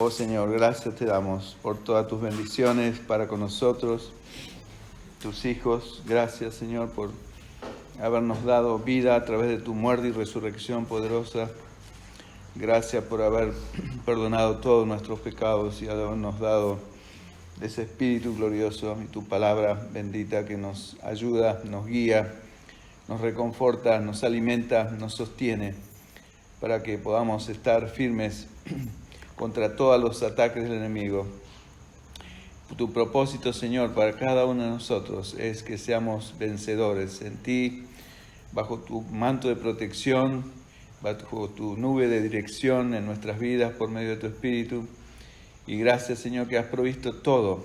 Oh Señor, gracias te damos por todas tus bendiciones para con nosotros, tus hijos. Gracias, Señor, por habernos dado vida a través de tu muerte y resurrección poderosa. Gracias por haber perdonado todos nuestros pecados y habernos dado ese Espíritu glorioso y tu palabra bendita que nos ayuda, nos guía, nos reconforta, nos alimenta, nos sostiene para que podamos estar firmes contra todos los ataques del enemigo. Tu propósito, Señor, para cada uno de nosotros es que seamos vencedores en ti, bajo tu manto de protección, bajo tu nube de dirección en nuestras vidas por medio de tu Espíritu. Y gracias, Señor, que has provisto todo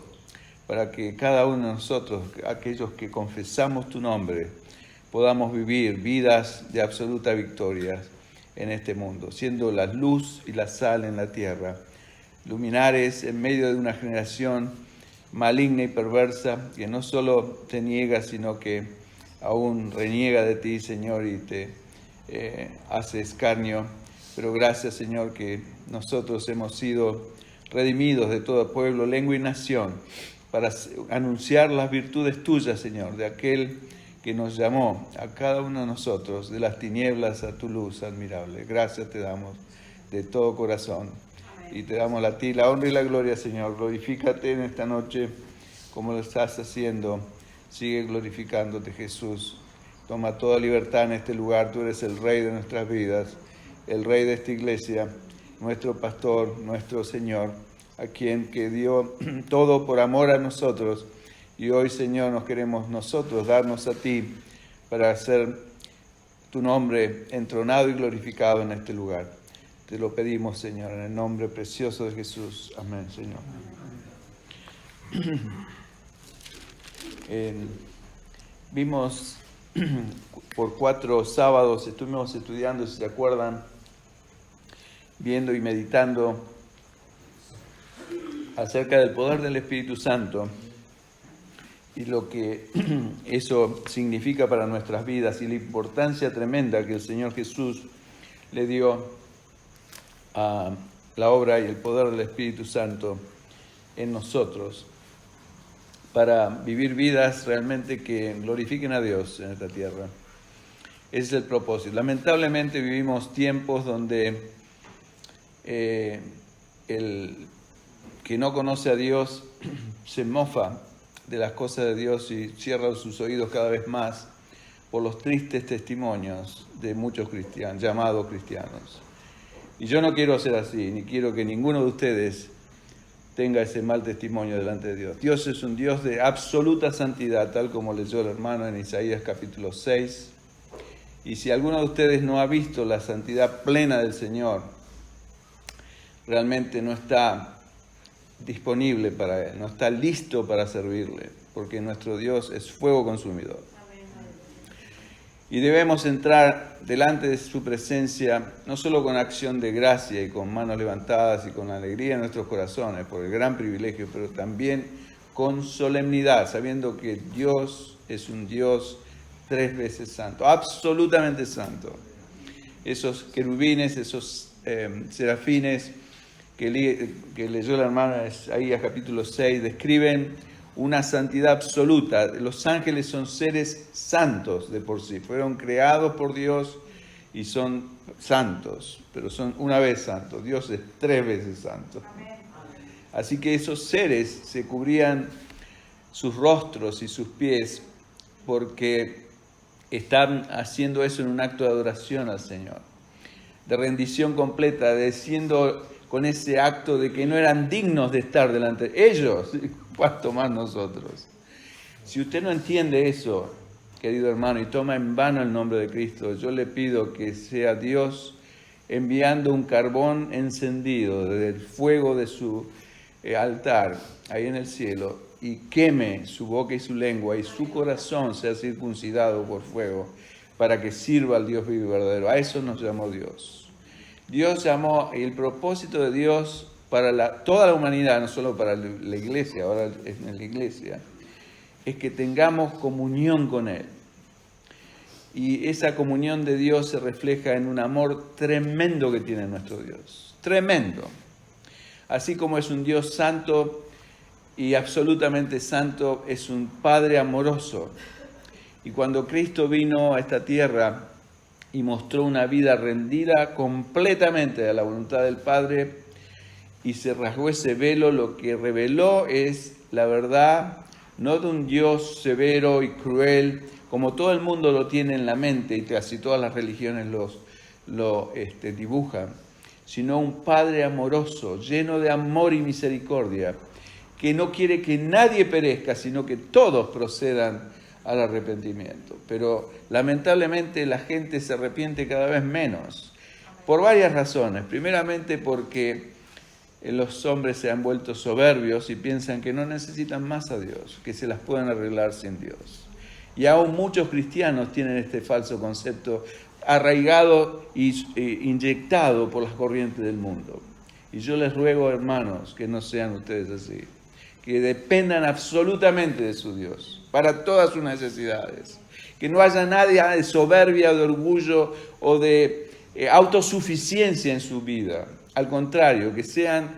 para que cada uno de nosotros, aquellos que confesamos tu nombre, podamos vivir vidas de absoluta victoria en este mundo, siendo la luz y la sal en la tierra, luminares en medio de una generación maligna y perversa que no solo te niega, sino que aún reniega de ti, Señor, y te hace escarnio. Pero gracias, Señor, que nosotros hemos sido redimidos de todo pueblo, lengua y nación para anunciar las virtudes tuyas, Señor, de aquel que nos llamó a cada uno de nosotros de las tinieblas a tu luz admirable. Gracias te damos de todo corazón. Amén. Y te damos a ti la honra y la gloria, Señor. Glorifícate en esta noche como lo estás haciendo. Sigue glorificándote, Jesús. Toma toda libertad en este lugar. Tú eres el Rey de nuestras vidas, el Rey de esta iglesia, nuestro pastor, nuestro Señor, a quien que dio todo por amor a nosotros. Y hoy, Señor, nos queremos nosotros darnos a ti para hacer tu nombre entronado y glorificado en este lugar. Te lo pedimos, Señor, en el nombre precioso de Jesús. Amén, Señor. Vimos por 4 sábados, estuvimos estudiando, si se acuerdan, viendo y meditando acerca del poder del Espíritu Santo y lo que eso significa para nuestras vidas y la importancia tremenda que el Señor Jesús le dio a la obra y el poder del Espíritu Santo en nosotros para vivir vidas realmente que glorifiquen a Dios en esta tierra. Ese es el propósito. Lamentablemente vivimos tiempos donde el que no conoce a Dios se mofa de las cosas de Dios y cierra sus oídos cada vez más por los tristes testimonios de muchos cristianos, llamados cristianos. Y yo no quiero ser así, ni quiero que ninguno de ustedes tenga ese mal testimonio delante de Dios. Dios es un Dios de absoluta santidad, tal como leyó el hermano en Isaías capítulo 6. Y si alguno de ustedes no ha visto la santidad plena del Señor, realmente no está disponible para Él, no está listo para servirle, porque nuestro Dios es fuego consumidor. Y debemos entrar delante de su presencia, no solo con acción de gracia y con manos levantadas y con alegría en nuestros corazones, por el gran privilegio, pero también con solemnidad, sabiendo que Dios es un Dios 3 veces santo, absolutamente santo. Esos querubines, esos serafines que leyó la hermana Isaías capítulo 6, describen una santidad absoluta. Los ángeles son seres santos de por sí, fueron creados por Dios y son santos, pero son una vez santos. Dios es 3 veces santo. Así que esos seres se cubrían sus rostros y sus pies porque están haciendo eso en un acto de adoración al Señor, de rendición completa, diciendo con ese acto de que no eran dignos de estar delante de ellos, cuanto más nosotros. Si usted no entiende eso, querido hermano, y toma en vano el nombre de Cristo, yo le pido que sea Dios enviando un carbón encendido del fuego de su altar ahí en el cielo y queme su boca y su lengua y su corazón sea circuncidado por fuego para que sirva al Dios vivo y verdadero. A eso nos llamó Dios. Dios llamó, y el propósito de Dios para toda la humanidad, no solo para la iglesia, ahora es en la iglesia, es que tengamos comunión con Él. Y esa comunión de Dios se refleja en un amor tremendo que tiene nuestro Dios. Tremendo. Así como es un Dios santo y absolutamente santo, es un Padre amoroso. Y cuando Cristo vino a esta tierra y mostró una vida rendida completamente a la voluntad del Padre y se rasgó ese velo, lo que reveló es la verdad, no de un Dios severo y cruel, como todo el mundo lo tiene en la mente y casi todas las religiones lo dibujan, sino un Padre amoroso, lleno de amor y misericordia, que no quiere que nadie perezca, sino que todos procedan al arrepentimiento. Pero lamentablemente la gente se arrepiente cada vez menos, por varias razones. Primeramente porque los hombres se han vuelto soberbios y piensan que no necesitan más a Dios, que se las pueden arreglar sin Dios. Y aún muchos cristianos tienen este falso concepto arraigado e inyectado por las corrientes del mundo. Y yo les ruego, hermanos, que no sean ustedes así, que dependan absolutamente de su Dios para todas sus necesidades, que no haya nadie de soberbia, de orgullo o de autosuficiencia en su vida. Al contrario, que sean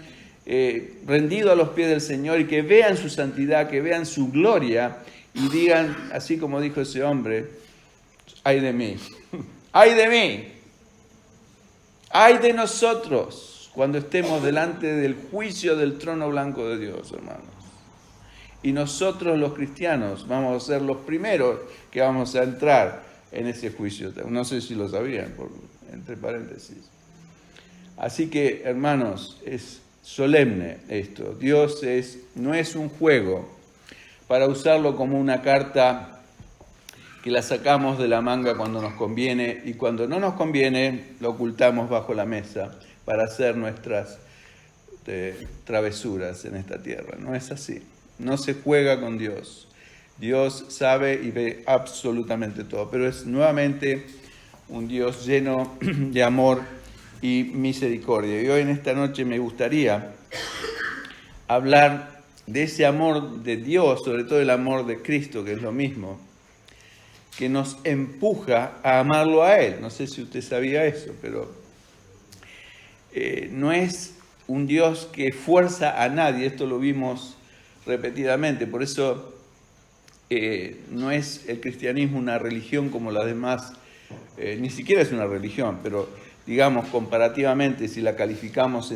rendidos a los pies del Señor y que vean su santidad, que vean su gloria y digan, así como dijo ese hombre, ¡ay de mí! ¡Ay de mí! ¡Ay de nosotros! Cuando estemos delante del juicio del trono blanco de Dios, hermanos. Y nosotros los cristianos vamos a ser los primeros que vamos a entrar en ese juicio. No sé si lo sabían, entre paréntesis. Así que, hermanos, es solemne esto. Dios no es un juego para usarlo como una carta que la sacamos de la manga cuando nos conviene y cuando no nos conviene lo ocultamos bajo la mesa para hacer nuestras travesuras en esta tierra. No es así. No se juega con Dios. Dios sabe y ve absolutamente todo, pero es nuevamente un Dios lleno de amor y misericordia. Y hoy en esta noche me gustaría hablar de ese amor de Dios, sobre todo el amor de Cristo, que es lo mismo, que nos empuja a amarlo a Él. No sé si usted sabía eso, pero no es un Dios que fuerza a nadie, esto lo vimos repetidamente, por eso no es el cristianismo una religión como las demás, ni siquiera es una religión, pero digamos comparativamente si la calificamos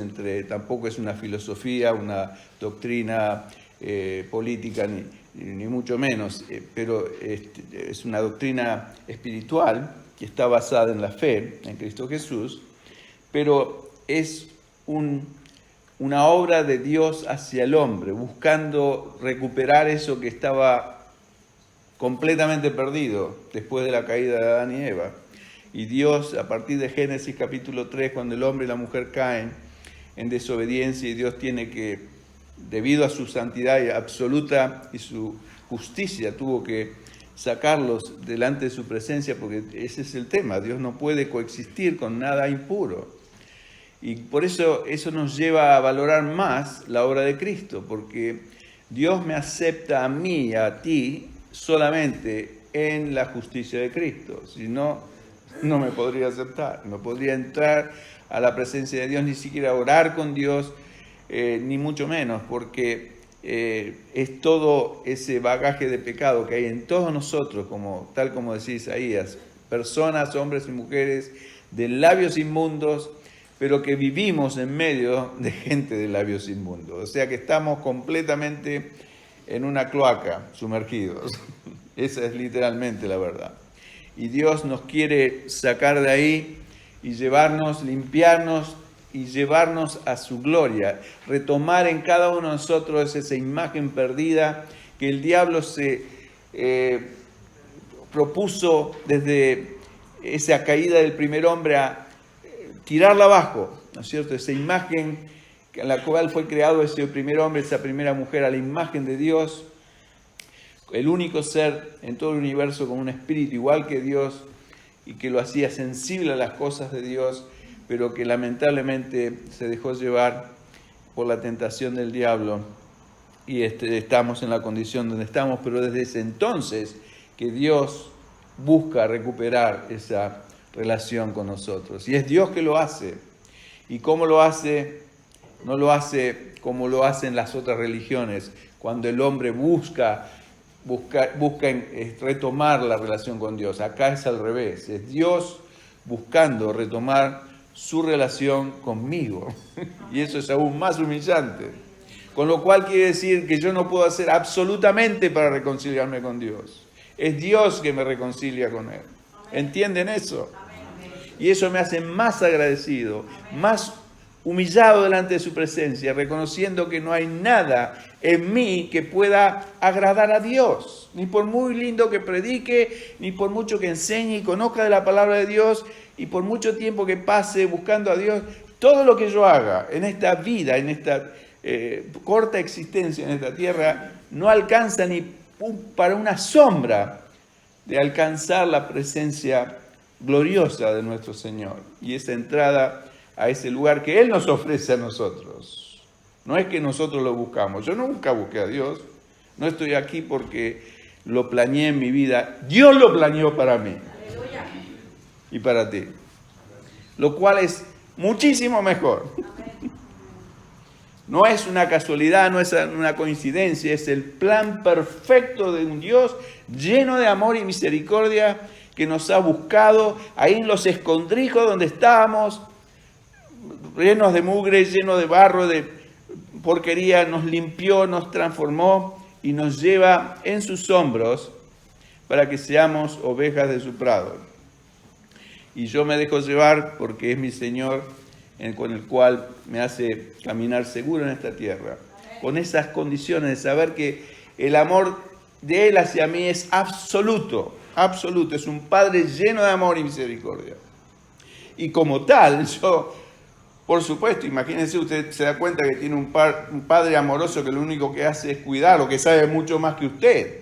tampoco es una filosofía, una doctrina política, ni mucho menos, pero es una doctrina espiritual que está basada en la fe en Cristo Jesús, pero es una obra de Dios hacia el hombre, buscando recuperar eso que estaba completamente perdido después de la caída de Adán y Eva. Y Dios, a partir de Génesis capítulo 3, cuando el hombre y la mujer caen en desobediencia y Dios tiene que, debido a su santidad absoluta y su justicia, tuvo que sacarlos delante de su presencia, porque ese es el tema, Dios no puede coexistir con nada impuro. Y por eso nos lleva a valorar más la obra de Cristo, porque Dios me acepta a mí y a ti solamente en la justicia de Cristo. Si no, no me podría aceptar, no podría entrar a la presencia de Dios, ni siquiera orar con Dios, ni mucho menos, porque es todo ese bagaje de pecado que hay en todos nosotros, tal como decía Isaías, personas, hombres y mujeres de labios inmundos, pero que vivimos en medio de gente de labios inmundos. O sea que estamos completamente en una cloaca, sumergidos. Esa es literalmente la verdad. Y Dios nos quiere sacar de ahí y llevarnos, limpiarnos y llevarnos a su gloria. Retomar en cada uno de nosotros esa imagen perdida que el diablo se propuso desde esa caída del primer hombre a tirarla abajo, ¿no es cierto? Esa imagen en la cual fue creado ese primer hombre, esa primera mujer, a la imagen de Dios, el único ser en todo el universo con un espíritu igual que Dios y que lo hacía sensible a las cosas de Dios, pero que lamentablemente se dejó llevar por la tentación del diablo y estamos en la condición donde estamos, pero desde ese entonces que Dios busca recuperar esa relación con nosotros. Y es Dios que lo hace. ¿Y cómo lo hace? No lo hace como lo hacen las otras religiones, cuando el hombre busca retomar la relación con Dios. Acá es al revés, es Dios buscando retomar su relación conmigo. Y eso es aún más humillante. Con lo cual quiere decir que yo no puedo hacer absolutamente para reconciliarme con Dios. Es Dios que me reconcilia con Él. ¿Entienden eso? Y eso me hace más agradecido, más humillado delante de su presencia, reconociendo que no hay nada en mí que pueda agradar a Dios. Ni por muy lindo que predique, ni por mucho que enseñe y conozca de la palabra de Dios, y por mucho tiempo que pase buscando a Dios, todo lo que yo haga en esta vida, en esta corta existencia en esta tierra, no alcanza ni para una sombra de alcanzar la presencia gloriosa de nuestro Señor y esa entrada a ese lugar que Él nos ofrece a nosotros. No es que nosotros lo buscamos. Yo nunca busqué a Dios. No estoy aquí porque lo planeé en mi vida. Dios lo planeó para mí. Aleluya. Y para ti. Lo cual es muchísimo mejor. No es una casualidad, no es una coincidencia, es el plan perfecto de un Dios lleno de amor y misericordia que nos ha buscado ahí en los escondrijos donde estábamos, llenos de mugre, llenos de barro, de porquería, nos limpió, nos transformó y nos lleva en sus hombros para que seamos ovejas de su prado. Y yo me dejo llevar porque es mi Señor con el cual me hace caminar seguro en esta tierra, con esas condiciones de saber que el amor de Él hacia mí es absoluto, absoluto, es un Padre lleno de amor y misericordia. Y como tal, yo, por supuesto, imagínense, usted se da cuenta que tiene un Padre amoroso que lo único que hace es cuidar, o que sabe mucho más que usted,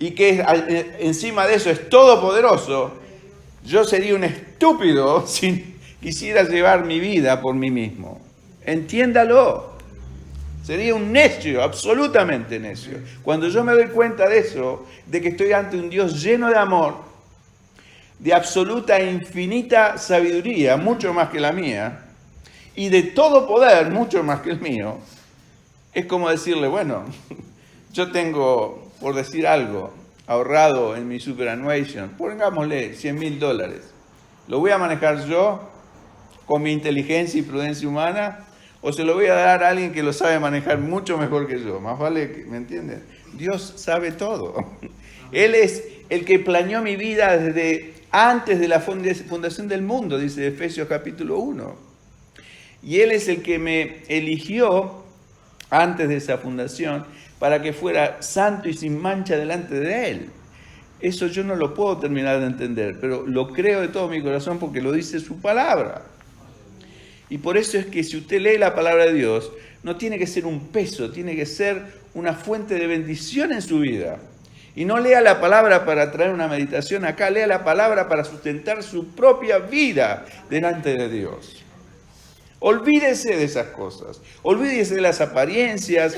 y que encima de eso es todopoderoso. Yo sería un estúpido si quisiera llevar mi vida por mí mismo. Entiéndalo. Sería un necio, absolutamente necio. Cuando yo me doy cuenta de eso, de que estoy ante un Dios lleno de amor, de absoluta e infinita sabiduría, mucho más que la mía, y de todo poder, mucho más que el mío, es como decirle, bueno, yo tengo, por decir algo, ahorrado en mi superannuation, pongámosle $100,000. ¿Lo voy a manejar yo con mi inteligencia y prudencia humana? ¿O se lo voy a dar a alguien que lo sabe manejar mucho mejor que yo? Más vale que, ¿me entienden? Dios sabe todo. Él es el que planeó mi vida desde antes de la fundación del mundo, dice Efesios capítulo 1. Y Él es el que me eligió antes de esa fundación para que fuera santo y sin mancha delante de Él. Eso yo no lo puedo terminar de entender, pero lo creo de todo mi corazón porque lo dice su palabra. Y por eso es que si usted lee la palabra de Dios, no tiene que ser un peso, tiene que ser una fuente de bendición en su vida. Y no lea la palabra para traer una meditación acá, lea la palabra para sustentar su propia vida delante de Dios. Olvídese de esas cosas, olvídese de las apariencias,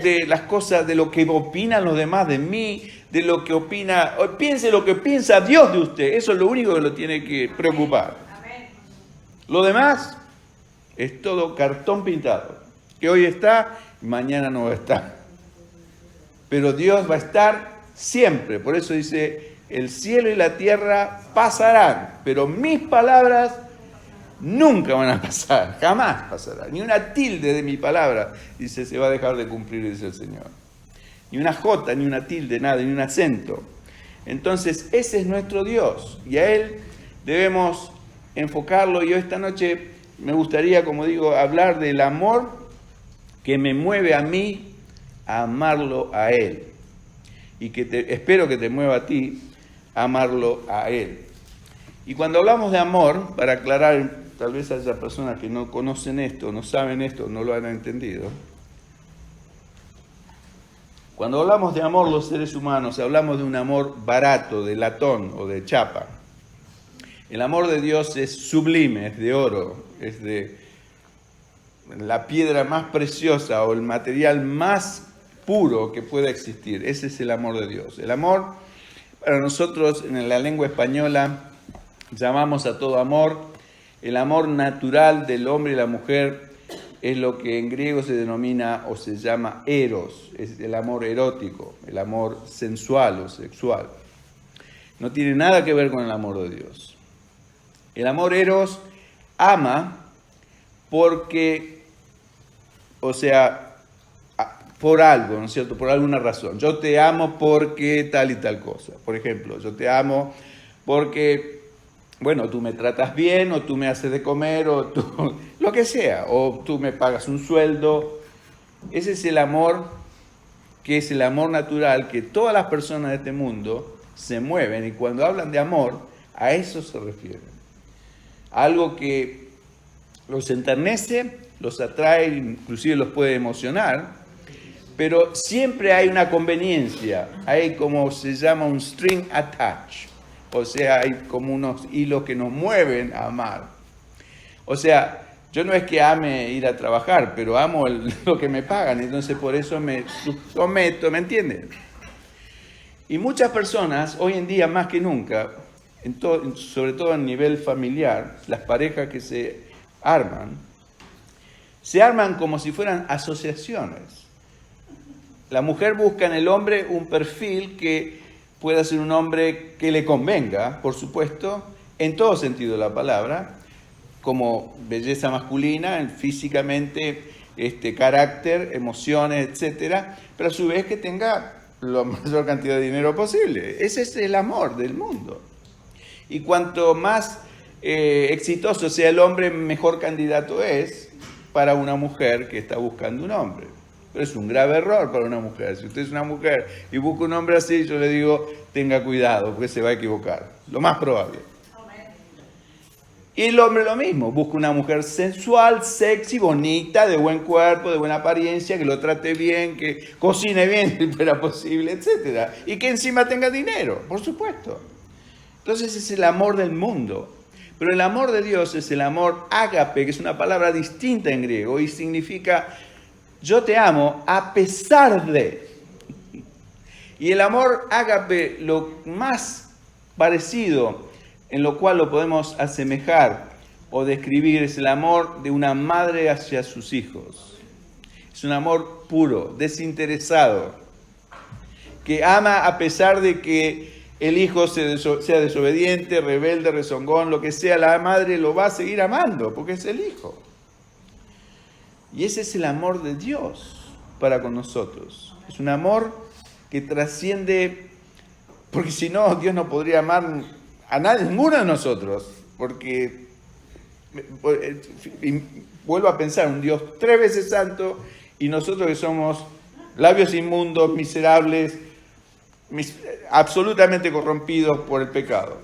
de las cosas, de lo que opinan los demás de mí, de lo que opina, piense lo que piensa Dios de usted, eso es lo único que lo tiene que preocupar. Lo demás es todo cartón pintado, que hoy está y mañana no va a estar. Pero Dios va a estar siempre, por eso dice, el cielo y la tierra pasarán, pero mis palabras nunca van a pasar, jamás pasará. Ni una tilde de mi palabra, dice, se va a dejar de cumplir, dice el Señor. Ni una jota, ni una tilde, nada, ni un acento. Entonces, ese es nuestro Dios y a Él debemos enfocarlo. Y hoy esta noche me gustaría, como digo, hablar del amor que me mueve a mí a amarlo a Él. Y que espero que te mueva a ti a amarlo a Él. Y cuando hablamos de amor, para aclarar, tal vez haya personas que no conocen esto, no saben esto, no lo han entendido. Cuando hablamos de amor los seres humanos, hablamos de un amor barato, de latón o de chapa. El amor de Dios es sublime, es de oro, es de la piedra más preciosa o el material más puro que pueda existir. Ese es el amor de Dios. El amor, para nosotros en la lengua española, llamamos a todo amor el amor natural del hombre y la mujer es lo que en griego se denomina o se llama eros, es el amor erótico, el amor sensual o sexual. No tiene nada que ver con el amor de Dios. El amor eros ama porque, o sea, por algo, ¿no es cierto? Por alguna razón. Yo te amo porque tal y tal cosa. Por ejemplo, yo te amo porque, bueno, tú me tratas bien, o tú me haces de comer, o tú, lo que sea, o tú me pagas un sueldo. Ese es el amor, que es el amor natural, que todas las personas de este mundo se mueven, y cuando hablan de amor, a eso se refieren. Algo que los enternece, los atrae, inclusive los puede emocionar, pero siempre hay una conveniencia, hay como se llama un string attach, o sea, hay como unos hilos que nos mueven a amar. O sea, yo no es que ame ir a trabajar, pero amo lo que me pagan, entonces por eso me someto, ¿me entienden? Y muchas personas, hoy en día más que nunca, sobre todo a nivel familiar, las parejas que se arman como si fueran asociaciones. La mujer busca en el hombre un perfil que pueda ser un hombre que le convenga, por supuesto, en todo sentido de la palabra, como belleza masculina, físicamente, carácter, emociones, etcétera, pero a su vez que tenga la mayor cantidad de dinero posible. Ese es el amor del mundo. Y cuanto más exitoso sea el hombre, mejor candidato es para una mujer que está buscando un hombre. Pero es un grave error para una mujer. Si usted es una mujer y busca un hombre así, yo le digo, tenga cuidado, porque se va a equivocar. Lo más probable. Y el hombre lo mismo, busca una mujer sensual, sexy, bonita, de buen cuerpo, de buena apariencia, que lo trate bien, que cocine bien si fuera posible, etc. Y que encima tenga dinero, por supuesto. Entonces es el amor del mundo. Pero el amor de Dios es el amor ágape, que es una palabra distinta en griego y significa yo te amo a pesar de. Y el amor ágape, lo más parecido en lo cual lo podemos asemejar o describir, es el amor de una madre hacia sus hijos. Es un amor puro, desinteresado, que ama a pesar de que el hijo sea desobediente, rebelde, rezongón, lo que sea, la madre lo va a seguir amando, porque es el hijo. Y ese es el amor de Dios para con nosotros. Es un amor que trasciende, porque si no, Dios no podría amar a nadie, ninguno de nosotros, porque, vuelvo a pensar, un Dios 3 veces santo, y nosotros que somos labios inmundos, miserables, absolutamente corrompidos por el pecado.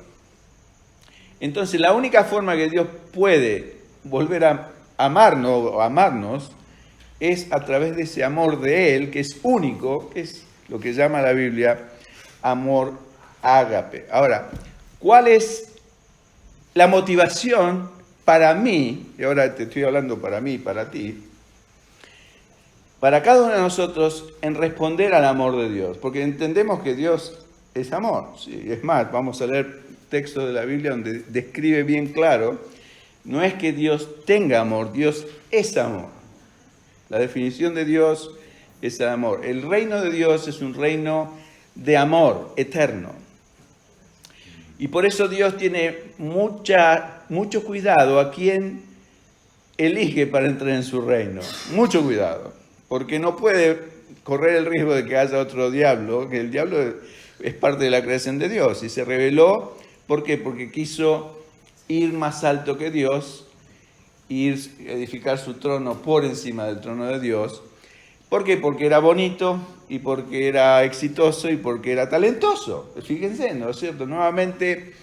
Entonces, la única forma que Dios puede volver a amarnos es a través de ese amor de Él, que es único, que es lo que llama la Biblia amor ágape. Ahora, ¿cuál es la motivación para mí? Y ahora te estoy hablando para mí, para ti, para cada uno de nosotros en responder al amor de Dios, porque entendemos que Dios es amor. ¿Sí? Es más, vamos a leer textos de la Biblia donde describe bien claro, no es que Dios tenga amor, Dios es amor. La definición de Dios es el amor. El reino de Dios es un reino de amor eterno. Y por eso Dios tiene mucho cuidado a quien elige para entrar en su reino. Mucho cuidado. Porque no puede correr el riesgo de que haya otro diablo, que el diablo es parte de la creación de Dios. Y se rebeló, ¿por qué? Porque quiso ir más alto que Dios, edificar su trono por encima del trono de Dios. ¿Por qué? Porque era bonito, y porque era exitoso, y porque era talentoso. Fíjense, ¿no es cierto? Nuevamente,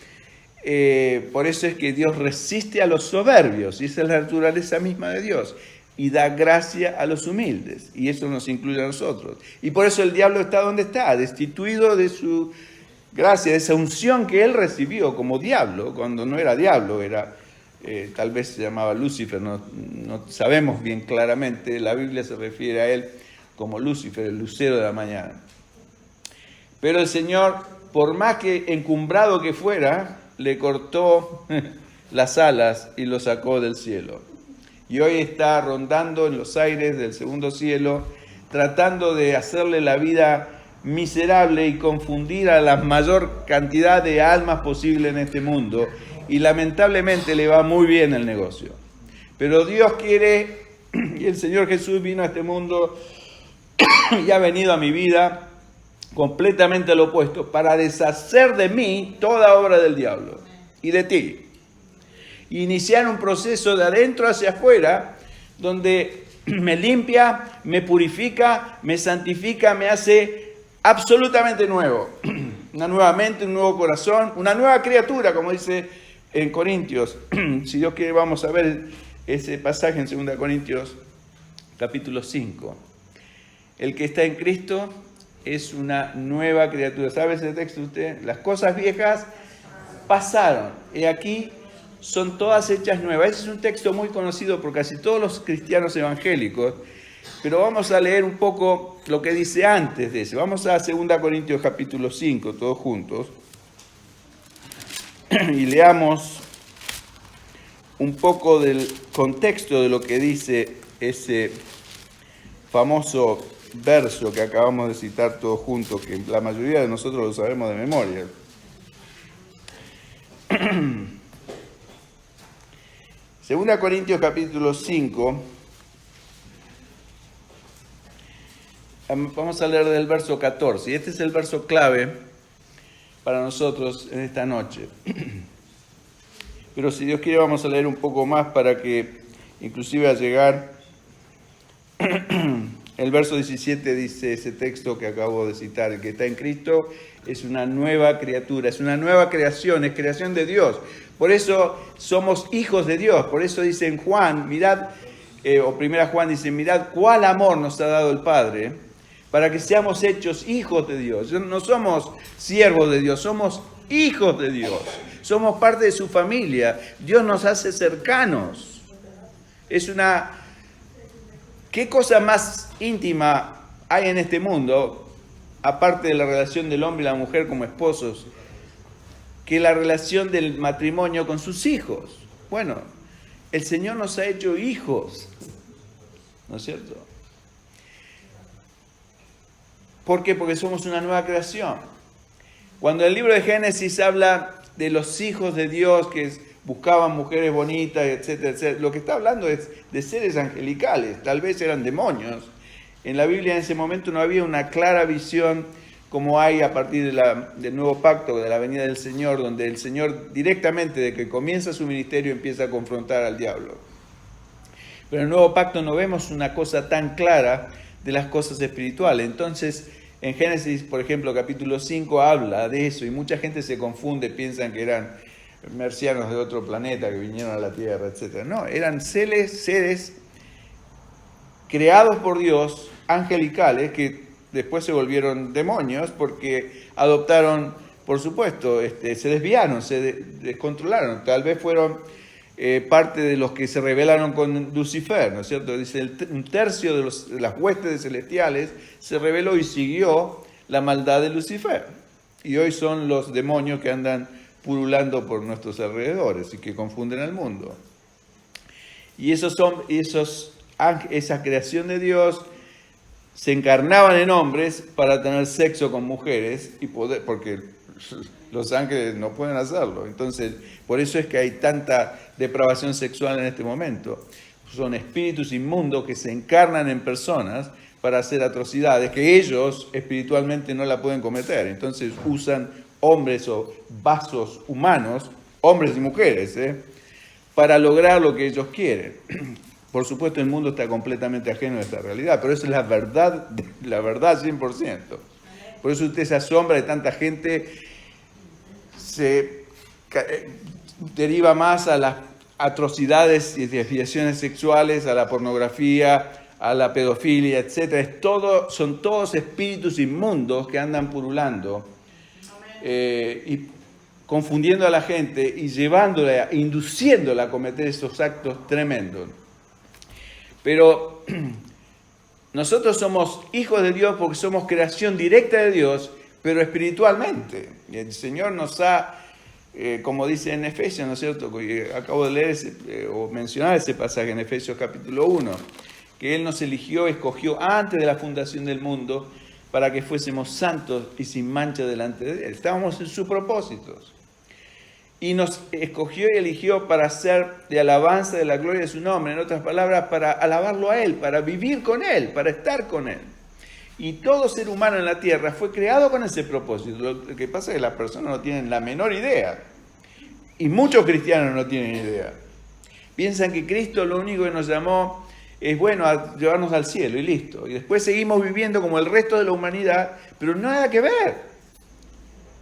por eso es que Dios resiste a los soberbios, y esa es la naturaleza misma de Dios, y da gracia a los humildes, y eso nos incluye a nosotros. Y por eso el diablo está donde está, destituido de su gracia, de esa unción que él recibió como diablo, cuando no era diablo, era tal vez se llamaba Lucifer, no sabemos bien claramente, la Biblia se refiere a él como Lucifer, el lucero de la mañana. Pero el Señor, por más que encumbrado que fuera, le cortó las alas y lo sacó del cielo. y hoy está rondando en los aires del segundo cielo, tratando de hacerle la vida miserable y confundir a la mayor cantidad de almas posible en este mundo, y lamentablemente le va muy bien el negocio. Pero Dios quiere, y el Señor Jesús vino a este mundo y ha venido a mi vida completamente al opuesto, para deshacer de mí toda obra del diablo y de ti. Iniciar un proceso de adentro hacia afuera, donde me limpia, me purifica, me santifica, me hace absolutamente nuevo. Una nueva mente, un nuevo corazón, una nueva criatura, como dice en Corintios. Si Dios quiere, vamos a ver ese pasaje en 2 Corintios, capítulo 5. El que está en Cristo es una nueva criatura. ¿Sabe ese texto usted? Las cosas viejas pasaron, y aquí son todas hechas nuevas. Ese es un texto muy conocido por casi todos los cristianos evangélicos, pero vamos a leer un poco lo que dice antes de ese. Vamos a 2 Corintios capítulo 5, todos juntos, y leamos un poco del contexto de lo que dice ese famoso verso que acabamos de citar todos juntos, que la mayoría de nosotros lo sabemos de memoria. Segunda Corintios capítulo 5, vamos a leer del verso 14, y este es el verso clave para nosotros en esta noche. Pero si Dios quiere vamos a leer un poco más para que inclusive a llegar, el verso 17 dice ese texto que acabo de citar: el que está en Cristo es una nueva criatura, es una nueva creación, es creación de Dios. Por eso somos hijos de Dios. Por eso dice en Juan, mirad, o primera Juan dice, mirad cuál amor nos ha dado el Padre, para que seamos hechos hijos de Dios. No somos siervos de Dios, somos hijos de Dios. Somos parte de su familia. Dios nos hace cercanos. ¿Qué cosa más íntima hay en este mundo, aparte de la relación del hombre y la mujer como esposos, que la relación del matrimonio con sus hijos? Bueno, el Señor nos ha hecho hijos, ¿no es cierto? ¿Por qué? Porque somos una nueva creación. Cuando el libro de Génesis habla de los hijos de Dios que buscaban mujeres bonitas, etcétera, etcétera, lo que está hablando es de seres angelicales, tal vez eran demonios. En la Biblia en ese momento no había una clara visión como hay a partir del nuevo pacto, de la venida del Señor, donde el Señor directamente, de que comienza su ministerio, empieza a confrontar al diablo. Pero en el nuevo pacto no vemos una cosa tan clara de las cosas espirituales. Entonces, en Génesis, por ejemplo, capítulo 5, habla de eso, y mucha gente se confunde, piensan que eran marcianos de otro planeta que vinieron a la Tierra, etc. No, eran seres creados por Dios, angelicales, que después se volvieron demonios porque adoptaron, por supuesto, se desviaron, se descontrolaron. Tal vez fueron parte de los que se rebelaron con Lucifer, ¿no es cierto? Dice, un tercio de las huestes celestiales se rebeló y siguió la maldad de Lucifer. Y hoy son los demonios que andan pululando por nuestros alrededores y que confunden al mundo. Y esa creación de Dios se encarnaban en hombres para tener sexo con mujeres y poder, porque los ángeles no pueden hacerlo. Entonces, por eso es que hay tanta depravación sexual en este momento. Son espíritus inmundos que se encarnan en personas para hacer atrocidades que ellos espiritualmente no la pueden cometer. Entonces usan hombres o vasos humanos, hombres y mujeres, para lograr lo que ellos quieren. Por supuesto, el mundo está completamente ajeno a esta realidad, pero esa es la verdad 100%. Por eso usted se asombra de tanta gente, se deriva más a las atrocidades y desviaciones sexuales, a la pornografía, a la pedofilia, etc. Son todos espíritus inmundos que andan pululando y confundiendo a la gente y induciéndola a cometer estos actos tremendos. Pero nosotros somos hijos de Dios porque somos creación directa de Dios, pero espiritualmente. Y el Señor nos ha como dice en Efesios, ¿no es cierto? Acabo de leer o mencionar ese pasaje en Efesios capítulo 1, que Él nos eligió, escogió antes de la fundación del mundo para que fuésemos santos y sin mancha delante de Él. Estábamos en sus propósitos. Y nos escogió y eligió para hacer de alabanza de la gloria de su nombre, en otras palabras, para alabarlo a Él, para vivir con Él, para estar con Él. Y todo ser humano en la tierra fue creado con ese propósito. Lo que pasa es que las personas no tienen la menor idea. Y muchos cristianos no tienen idea. Piensan que Cristo lo único que nos llamó es, bueno, a llevarnos al cielo y listo. Y después seguimos viviendo como el resto de la humanidad, pero nada que ver.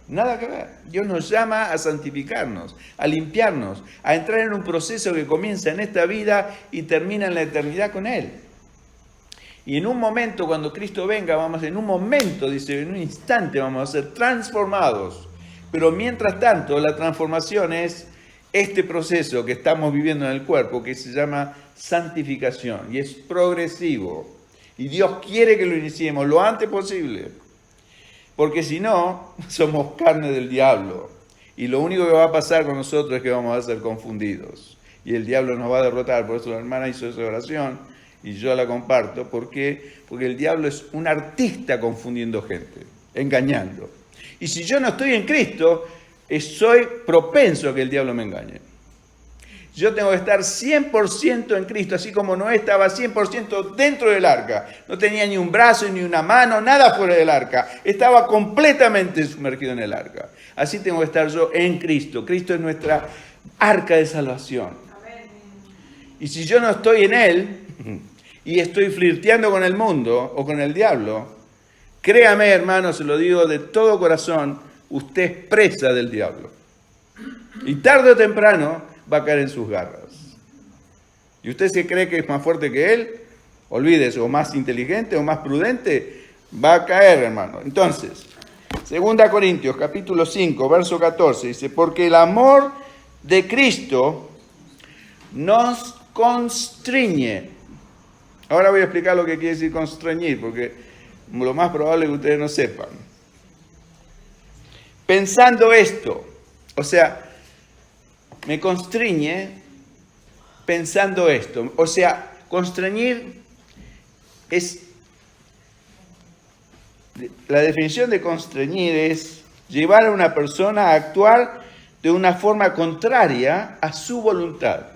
Nada que ver. Dios nos llama a santificarnos, a limpiarnos, a entrar en un proceso que comienza en esta vida y termina en la eternidad con Él. Y en un momento, cuando Cristo venga, en un instante vamos a ser transformados. Pero mientras tanto, la transformación es este proceso que estamos viviendo en el cuerpo, que se llama santificación, y es progresivo. Y Dios quiere que lo iniciemos lo antes posible, porque si no, somos carne del diablo. Y lo único que va a pasar con nosotros es que vamos a ser confundidos. Y el diablo nos va a derrotar. Por eso la hermana hizo esa oración. Y yo la comparto, ¿por qué? Porque el diablo es un artista confundiendo gente, engañando. Y si yo no estoy en Cristo, soy propenso a que el diablo me engañe. Yo tengo que estar 100% en Cristo, así como Noé estaba 100% dentro del arca. No tenía ni un brazo, ni una mano, nada fuera del arca. Estaba completamente sumergido en el arca. Así tengo que estar yo en Cristo. Cristo es nuestra arca de salvación. Y si yo no estoy en Él, y estoy flirteando con el mundo o con el diablo, créame, hermano, se lo digo de todo corazón, usted es presa del diablo. Y tarde o temprano va a caer en sus garras. Y usted se cree que es más fuerte que él, olvídese, o más inteligente o más prudente, va a caer, hermano. Entonces, 2 Corintios capítulo 5, verso 14, dice, porque el amor de Cristo nos constriñe. Ahora voy a explicar lo que quiere decir constreñir, porque lo más probable es que ustedes no sepan. Pensando esto, o sea, me constriñe pensando esto. O sea, constreñir es, la definición de constreñir es llevar a una persona a actuar de una forma contraria a su voluntad.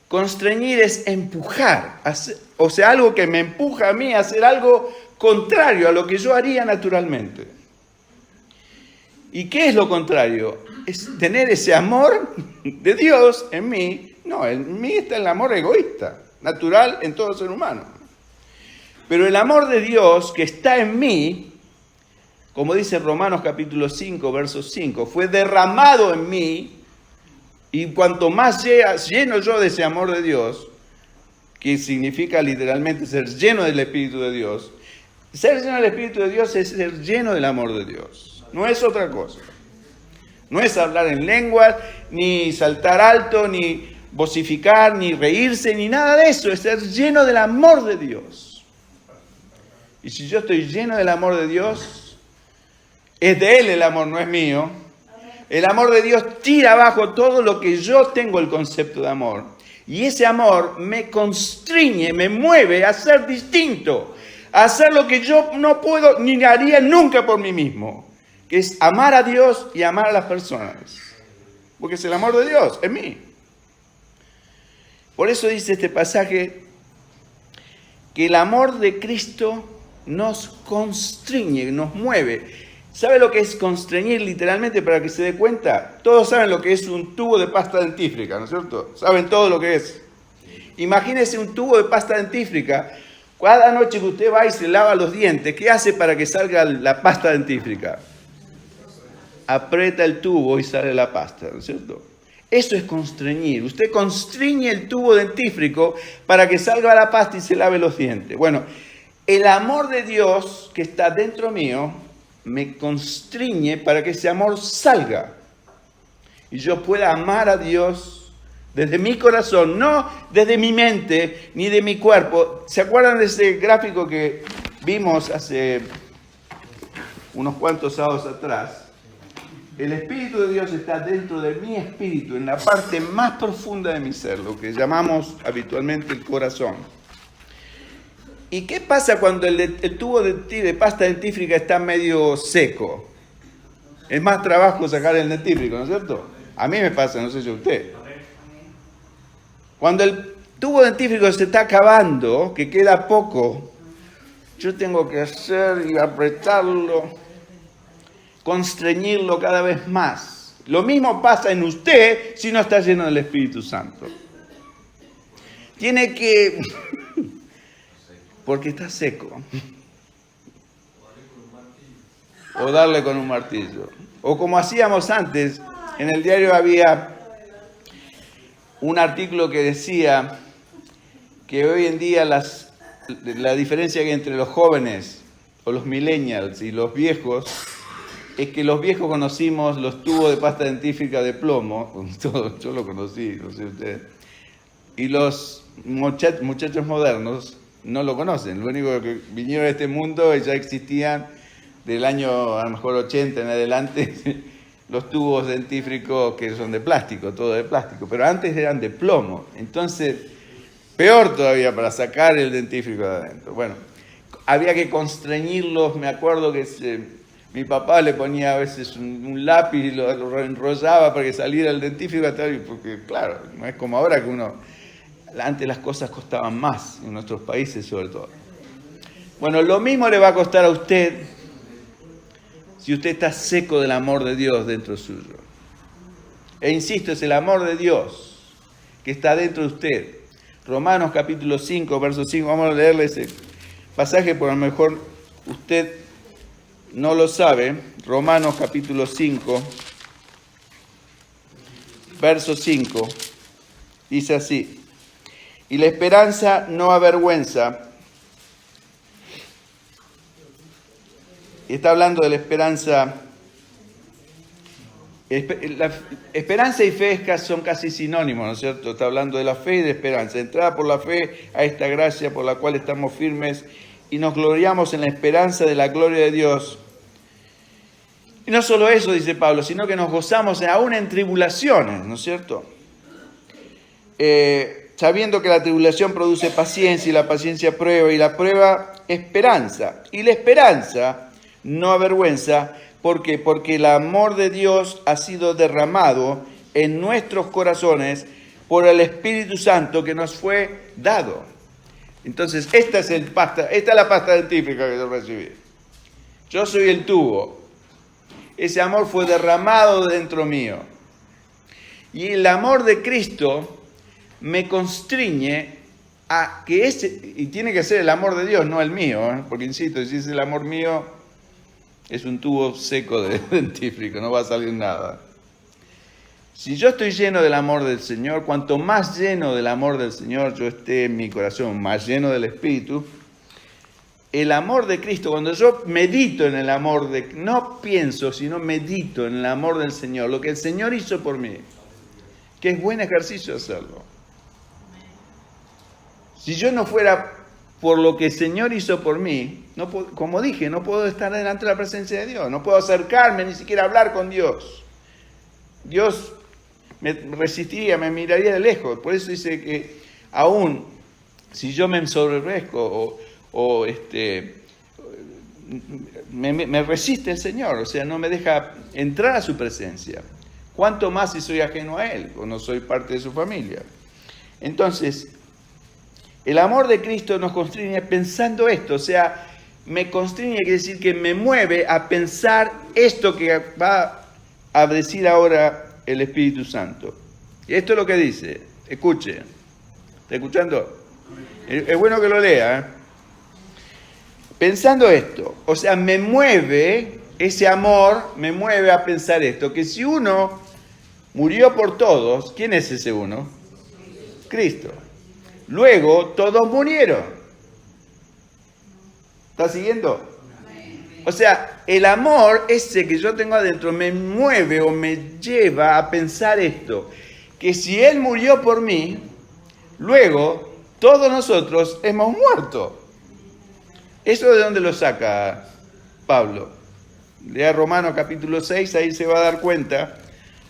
Constreñir es empujar, o sea, algo que me empuja a mí a hacer algo contrario a lo que yo haría naturalmente. ¿Y qué es lo contrario? Es tener ese amor de Dios en mí. No, en mí está el amor egoísta, natural en todo ser humano. Pero el amor de Dios que está en mí, como dice Romanos capítulo 5, verso 5, fue derramado en mí. Y cuanto más lleno yo de ese amor de Dios, que significa literalmente ser lleno del Espíritu de Dios, ser lleno del Espíritu de Dios es ser lleno del amor de Dios. No es otra cosa. No es hablar en lenguas, ni saltar alto, ni vocificar, ni reírse, ni nada de eso. Es ser lleno del amor de Dios. Y si yo estoy lleno del amor de Dios, es de Él el amor, no es mío. El amor de Dios tira abajo todo lo que yo tengo el concepto de amor. Y ese amor me constriñe, me mueve a ser distinto, a hacer lo que yo no puedo ni haría nunca por mí mismo, que es amar a Dios y amar a las personas. Porque es el amor de Dios en mí. Por eso dice este pasaje que el amor de Cristo nos constriñe, nos mueve. ¿Sabe lo que es constreñir literalmente para que se dé cuenta? Todos saben lo que es un tubo de pasta dentífrica, ¿no es cierto? Saben todo lo que es. Imagínese un tubo de pasta dentífrica. Cada noche que usted va y se lava los dientes, ¿qué hace para que salga la pasta dentífrica? Aprieta el tubo y sale la pasta, ¿no es cierto? Eso es constreñir. Usted constriñe el tubo dentífrico para que salga la pasta y se lave los dientes. Bueno, el amor de Dios que está dentro mío me constriñe para que ese amor salga y yo pueda amar a Dios desde mi corazón, no desde mi mente ni de mi cuerpo. ¿Se acuerdan de ese gráfico que vimos hace unos cuantos sábados atrás? El Espíritu de Dios está dentro de mi espíritu, en la parte más profunda de mi ser, lo que llamamos habitualmente el corazón. ¿Y qué pasa cuando el tubo de pasta dentífrica está medio seco? Es más trabajo sacar el dentífrico, ¿no es cierto? A mí me pasa, no sé si a usted. Cuando el tubo dentífrico se está acabando, que queda poco, yo tengo que hacer y apretarlo, constreñirlo cada vez más. Lo mismo pasa en usted si no está lleno del Espíritu Santo. Tiene que... porque está seco. O darle con un martillo. O como hacíamos antes, en el diario había un artículo que decía que hoy en día la diferencia que hay entre los jóvenes o los millennials y los viejos es que los viejos conocimos los tubos de pasta dentífrica de plomo, yo lo conocí, no sé usted, y los muchachos modernos no lo conocen. Lo único que vinieron a este mundo ya existían del año a lo mejor 80 en adelante los tubos dentífricos que son de plástico, todo de plástico, pero antes eran de plomo. Entonces, peor todavía para sacar el dentífrico de adentro. Bueno, había que constreñirlos. Me acuerdo que mi papá le ponía a veces un lápiz y lo enrollaba para que saliera el dentífrico, porque claro, no es como ahora que antes las cosas costaban más, en nuestros países sobre todo. Bueno, lo mismo le va a costar a usted si usted está seco del amor de Dios dentro suyo. E insisto, es el amor de Dios que está dentro de usted. Romanos capítulo 5, verso 5, vamos a leerle ese pasaje, por lo mejor usted no lo sabe. Romanos capítulo 5, verso 5, dice así: y la esperanza no avergüenza. Está hablando de la esperanza. La esperanza y fe son casi sinónimos, ¿no es cierto? Está hablando de la fe y de esperanza. Entrada por la fe a esta gracia por la cual estamos firmes y nos gloriamos en la esperanza de la gloria de Dios. Y no solo eso, dice Pablo, sino que nos gozamos aún en tribulaciones, ¿no es cierto? Sabiendo que la tribulación produce paciencia y la paciencia prueba y la prueba esperanza. Y la esperanza no avergüenza. ¿Por qué? Porque el amor de Dios ha sido derramado en nuestros corazones por el Espíritu Santo que nos fue dado. Entonces, esta es la pasta dentífrica que yo recibí. Yo soy el tubo. Ese amor fue derramado dentro mío. Y el amor de Cristo me constriñe a que y tiene que ser el amor de Dios, no el mío, porque insisto, si es el amor mío, es un tubo seco de dentífrico, no va a salir nada. Si yo estoy lleno del amor del Señor, cuanto más lleno del amor del Señor yo esté en mi corazón, más lleno del Espíritu, el amor de Cristo, cuando yo medito en el amor no pienso, sino medito en el amor del Señor, lo que el Señor hizo por mí, que es buen ejercicio hacerlo. Si yo no fuera por lo que el Señor hizo por mí, como dije, no puedo estar delante de la presencia de Dios, no puedo acercarme, ni siquiera hablar con Dios. Dios me resistiría, me miraría de lejos. Por eso dice que aún si yo me ensoberbezco me resiste el Señor, o sea, no me deja entrar a su presencia. ¿Cuánto más si soy ajeno a Él o no soy parte de su familia? Entonces, el amor de Cristo nos constriñe pensando esto, o sea, me constriñe, quiere decir que me mueve a pensar esto que va a decir ahora el Espíritu Santo. Y esto es lo que dice, escuche, ¿está escuchando? Es bueno que lo lea, ¿eh? Pensando esto, o sea, me mueve, ese amor me mueve a pensar esto, que si uno murió por todos, ¿quién es ese uno? Cristo. Luego, todos murieron. ¿Está siguiendo? O sea, el amor ese que yo tengo adentro me mueve o me lleva a pensar esto, que si Él murió por mí, luego todos nosotros hemos muerto. ¿Eso de dónde lo saca Pablo? Lea Romanos capítulo 6, ahí se va a dar cuenta.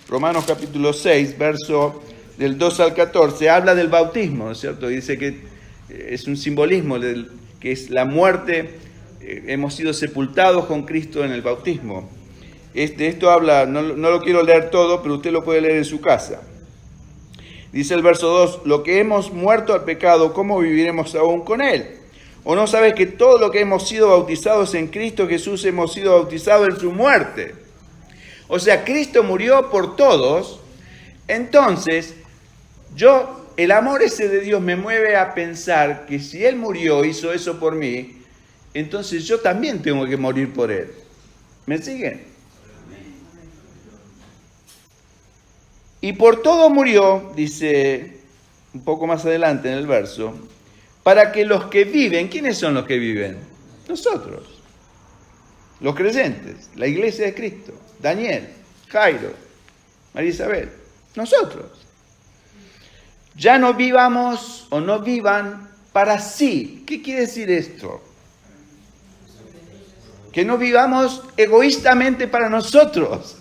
Romanos capítulo 6, verso del 2 al 14, habla del bautismo, ¿no es cierto? Dice que es un simbolismo, que es la muerte, hemos sido sepultados con Cristo en el bautismo. Esto habla, no lo quiero leer todo, pero usted lo puede leer en su casa. Dice el verso 2, lo que hemos muerto al pecado, ¿cómo viviremos aún con él? ¿O no sabes que todo lo que hemos sido bautizados en Cristo Jesús hemos sido bautizados en su muerte? O sea, Cristo murió por todos. Entonces, el amor ese de Dios me mueve a pensar que si Él murió, hizo eso por mí, entonces yo también tengo que morir por Él. ¿Me siguen? Y por todo murió, dice un poco más adelante en el verso, para que los que viven, ¿quiénes son los que viven? Nosotros, los creyentes, la iglesia de Cristo, Daniel, Jairo, María Isabel, nosotros. Ya no vivamos o no vivan para sí. ¿Qué quiere decir esto? Que no vivamos egoístamente para nosotros,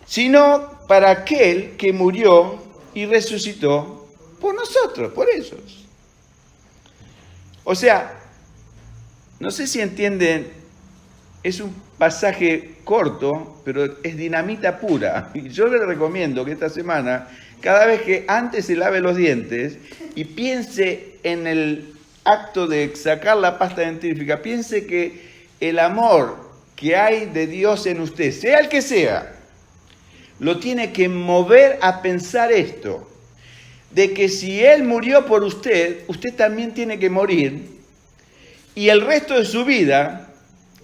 sino para aquel que murió y resucitó por nosotros, por ellos. O sea, no sé si entienden, es un pasaje corto, pero es dinamita pura. Y yo les recomiendo que esta semana, cada vez que antes se lave los dientes y piense en el acto de sacar la pasta dentífrica, piense que el amor que hay de Dios en usted, sea el que sea, lo tiene que mover a pensar esto, de que si Él murió por usted, usted también tiene que morir, y el resto de su vida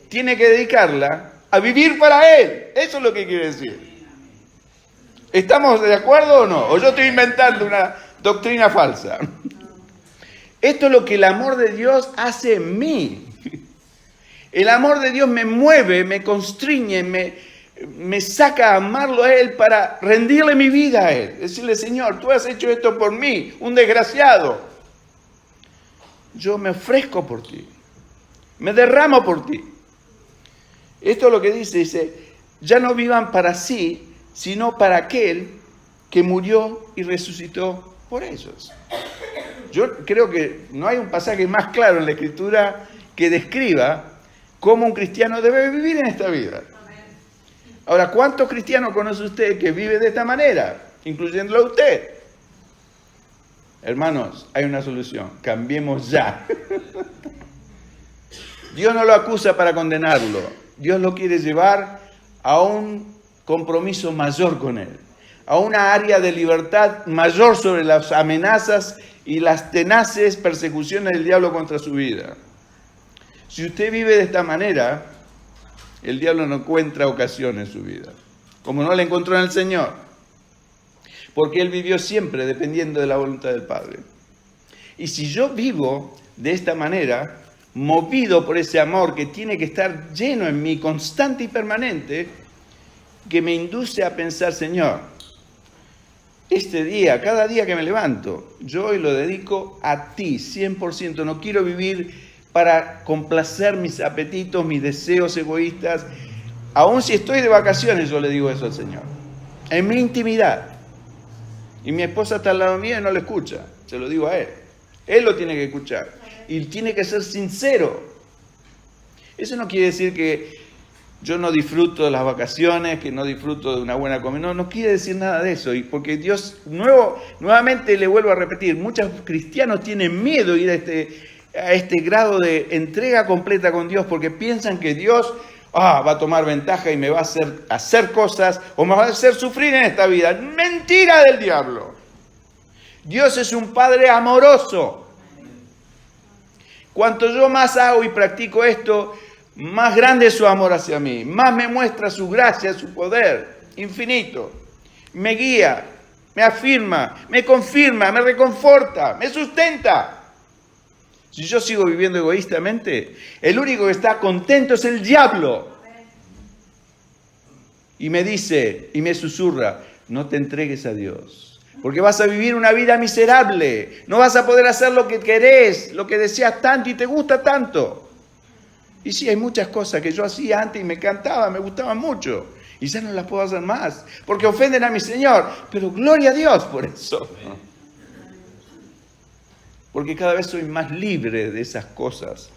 tiene que dedicarla a vivir para Él. Eso es lo que quiere decir. ¿Estamos de acuerdo o no? ¿O yo estoy inventando una doctrina falsa? Esto es lo que el amor de Dios hace en mí. El amor de Dios me mueve, me constriñe, me saca a amarlo a Él para rendirle mi vida a Él. Decirle, Señor, tú has hecho esto por mí, un desgraciado. Yo me ofrezco por ti. Me derramo por ti. Esto es lo que dice, ya no vivan para sí, sino para aquel que murió y resucitó por ellos. Yo creo que no hay un pasaje más claro en la Escritura que describa cómo un cristiano debe vivir en esta vida. Ahora, ¿cuántos cristianos conoce usted que vive de esta manera, incluyéndolo a usted? Hermanos, hay una solución, cambiemos ya. Dios no lo acusa para condenarlo, Dios lo quiere llevar a un compromiso mayor con Él, a una área de libertad mayor sobre las amenazas y las tenaces persecuciones del diablo contra su vida. Si usted vive de esta manera, el diablo no encuentra ocasión en su vida, como no la encontró en el Señor, porque Él vivió siempre dependiendo de la voluntad del Padre. Y si yo vivo de esta manera, movido por ese amor que tiene que estar lleno en mí, constante y permanente, que me induce a pensar, Señor, este día, cada día que me levanto, yo hoy lo dedico a ti, 100%. No quiero vivir para complacer mis apetitos, mis deseos egoístas. Aún si estoy de vacaciones, yo le digo eso al Señor. En mi intimidad. Y mi esposa está al lado mío y no lo escucha. Se lo digo a Él. Él lo tiene que escuchar. Y tiene que ser sincero. Eso no quiere decir que yo no disfruto de las vacaciones, que no disfruto de una buena comida. No quiere decir nada de eso. Y porque Dios, nuevamente le vuelvo a repetir, muchos cristianos tienen miedo de ir a este grado de entrega completa con Dios, porque piensan que Dios va a tomar ventaja y me va a hacer cosas o me va a hacer sufrir en esta vida. Mentira del diablo. Dios es un Padre amoroso. Cuanto yo más hago y practico esto, más grande es su amor hacia mí, más me muestra su gracia, su poder infinito. Me guía, me afirma, me confirma, me reconforta, me sustenta. Si yo sigo viviendo egoístamente, el único que está contento es el diablo. Y me dice, y me susurra, no te entregues a Dios, porque vas a vivir una vida miserable. No vas a poder hacer lo que querés, lo que deseas tanto y te gusta tanto. Y sí, hay muchas cosas que yo hacía antes y me encantaban, me gustaban mucho. Y ya no las puedo hacer más, porque ofenden a mi Señor. Pero gloria a Dios por eso. Porque cada vez soy más libre de esas cosas.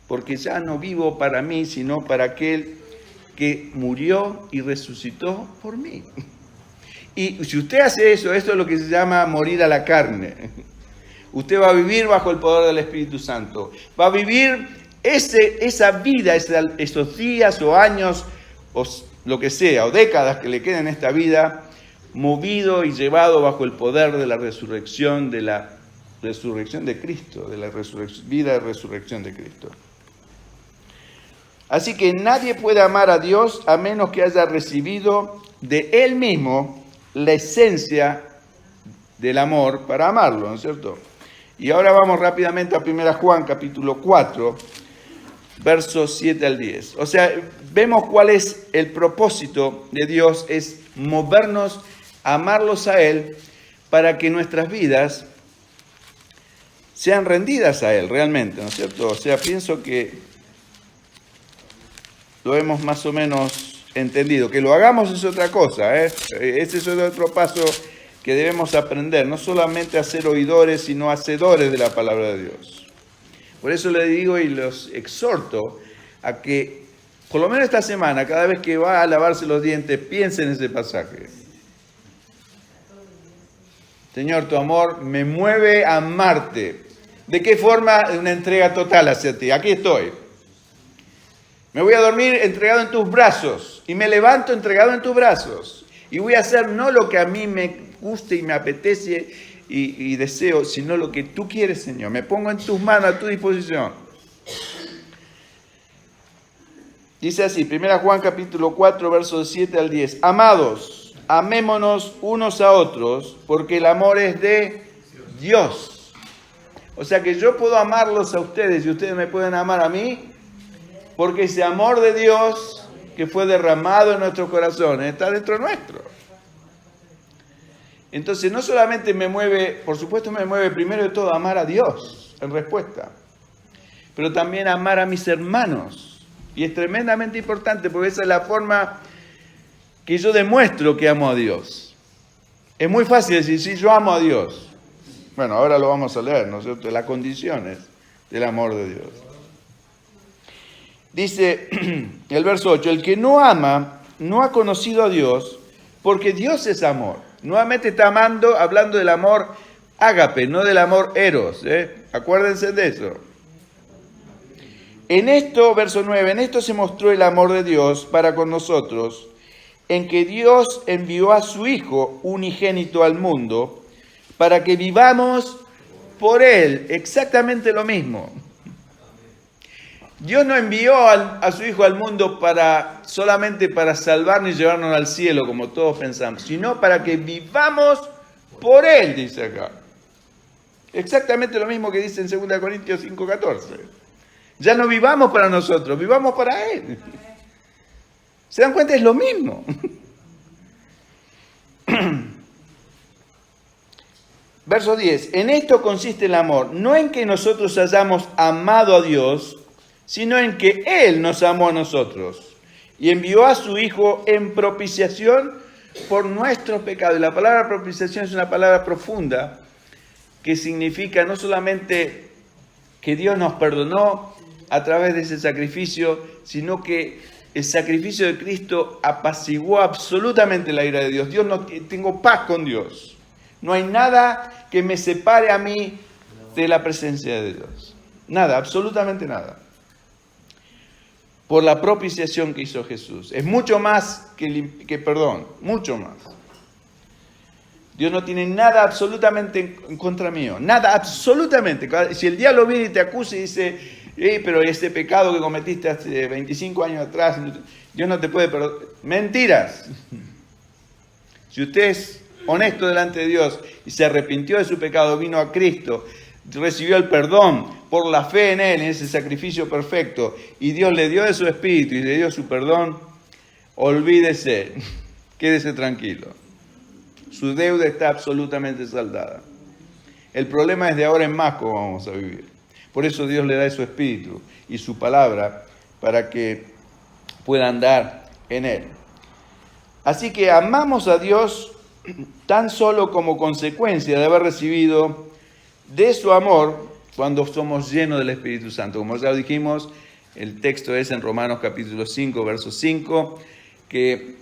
Porque ya no vivo para mí, sino para aquel que murió y resucitó por mí. Y si usted hace eso, esto es lo que se llama morir a la carne. Usted va a vivir bajo el poder del Espíritu Santo. Va a vivir esa vida, esos días o años, o lo que sea, o décadas que le queden en esta vida, movido y llevado bajo el poder de la resurrección, de Cristo, de la vida de resurrección de Cristo. Así que nadie puede amar a Dios a menos que haya recibido de Él mismo la esencia del amor para amarlo, ¿no es cierto? Y ahora vamos rápidamente a 1 Juan capítulo 4, versos 7 al 10. O sea, vemos cuál es el propósito de Dios, es movernos a amarlos a Él para que nuestras vidas sean rendidas a Él realmente, ¿no es cierto? O sea, pienso que lo hemos más o menos entendido. Que lo hagamos es otra cosa, ¿eh? Ese es otro paso que debemos aprender, no solamente a ser oidores, sino hacedores de la palabra de Dios. Por eso les digo y los exhorto a que, por lo menos esta semana, cada vez que va a lavarse los dientes, piense en ese pasaje. Señor, tu amor me mueve a amarte. ¿De qué forma? Una entrega total hacia ti. Aquí estoy. Me voy a dormir entregado en tus brazos y me levanto entregado en tus brazos. Y voy a hacer no lo que a mí me guste y me apetece y deseo, sino lo que tú quieres, Señor. Me pongo en tus manos, a tu disposición. Dice así, 1 Juan capítulo 4, versos 7 al 10. Amados, amémonos unos a otros, porque el amor es de Dios. O sea que yo puedo amarlos a ustedes y ustedes me pueden amar a mí, porque ese amor de Dios que fue derramado en nuestros corazones está dentro nuestro. Entonces no solamente me mueve, por supuesto me mueve primero de todo amar a Dios en respuesta, pero también amar a mis hermanos. Y es tremendamente importante porque esa es la forma que yo demuestro que amo a Dios. Es muy fácil decir, sí, yo amo a Dios. Bueno, ahora lo vamos a leer, ¿no es cierto? Las condiciones del amor de Dios. Dice el verso 8, el que no ama no ha conocido a Dios, porque Dios es amor. Nuevamente está hablando del amor ágape, no del amor eros. Acuérdense de eso. En esto, verso 9, en esto se mostró el amor de Dios para con nosotros, en que Dios envió a su Hijo unigénito al mundo, para que vivamos por Él. Exactamente lo mismo. Dios no envió a su Hijo al mundo solamente para salvarnos y llevarnos al cielo, como todos pensamos, sino para que vivamos por Él, dice acá. Exactamente lo mismo que dice en 2 Corintios 5:14. Ya no vivamos para nosotros, vivamos para Él. ¿Se dan cuenta? Es lo mismo. Verso 10. En esto consiste el amor, no en que nosotros hayamos amado a Dios, sino en que Él nos amó a nosotros y envió a su Hijo en propiciación por nuestros pecados. Y la palabra propiciación es una palabra profunda que significa no solamente que Dios nos perdonó a través de ese sacrificio, sino que el sacrificio de Cristo apaciguó absolutamente la ira de Dios. Tengo paz con Dios. No hay nada que me separe a mí de la presencia de Dios. Nada, absolutamente nada. Por la propiciación que hizo Jesús. Es mucho más que perdón, mucho más. Dios no tiene nada absolutamente en contra mío, nada absolutamente. Si el diablo viene y te acusa y dice, pero ese pecado que cometiste hace 25 años atrás, Dios no te puede perdonar. Mentiras. Si usted es honesto delante de Dios y se arrepintió de su pecado, vino a Cristo, recibió el perdón por la fe en Él, en ese sacrificio perfecto, y Dios le dio de su espíritu y le dio su perdón, olvídese, quédese tranquilo. Su deuda está absolutamente saldada. El problema es de ahora en más cómo vamos a vivir. Por eso Dios le da de su espíritu y su palabra para que pueda andar en Él. Así que amamos a Dios tan solo como consecuencia de haber recibido de su amor cuando somos llenos del Espíritu Santo. Como ya dijimos, el texto es en Romanos capítulo 5, verso 5, que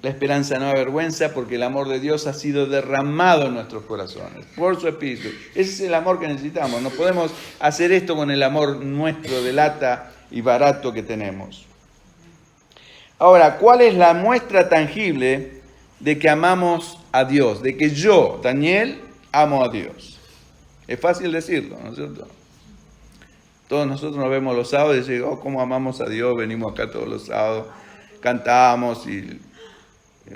la esperanza no avergüenza porque el amor de Dios ha sido derramado en nuestros corazones por su Espíritu. Ese es el amor que necesitamos. No podemos hacer esto con el amor nuestro de lata y barato que tenemos. Ahora, ¿cuál es la muestra tangible de que amamos a Dios? De que yo, Daniel, amo a Dios. Es fácil decirlo, ¿no es cierto? Todos nosotros nos vemos los sábados y decimos, cómo amamos a Dios, venimos acá todos los sábados, cantamos y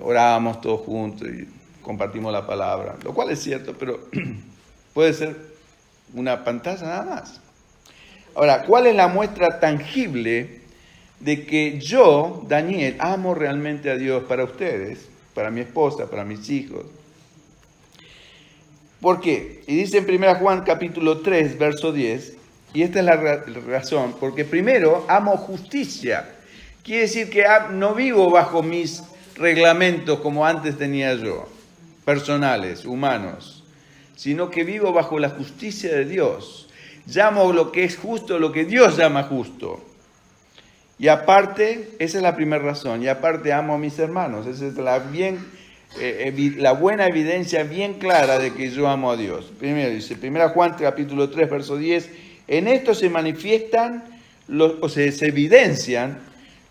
oramos todos juntos y compartimos la palabra. Lo cual es cierto, pero puede ser una pantalla nada más. Ahora, ¿cuál es la muestra tangible de que yo, Daniel, amo realmente a Dios para ustedes, para mi esposa, para mis hijos? ¿Por qué? Y dice en 1 Juan capítulo 3, verso 10, y esta es la razón, porque primero amo justicia. Quiere decir que no vivo bajo mis reglamentos como antes tenía yo, personales, humanos, sino que vivo bajo la justicia de Dios. Llamo lo que es justo, lo que Dios llama justo. Y aparte, esa es la primera razón, y aparte amo a mis hermanos. Esa es la buena evidencia bien clara de que yo amo a Dios. Primero dice, 1 Juan capítulo 3, verso 10, en esto se manifiestan, se evidencian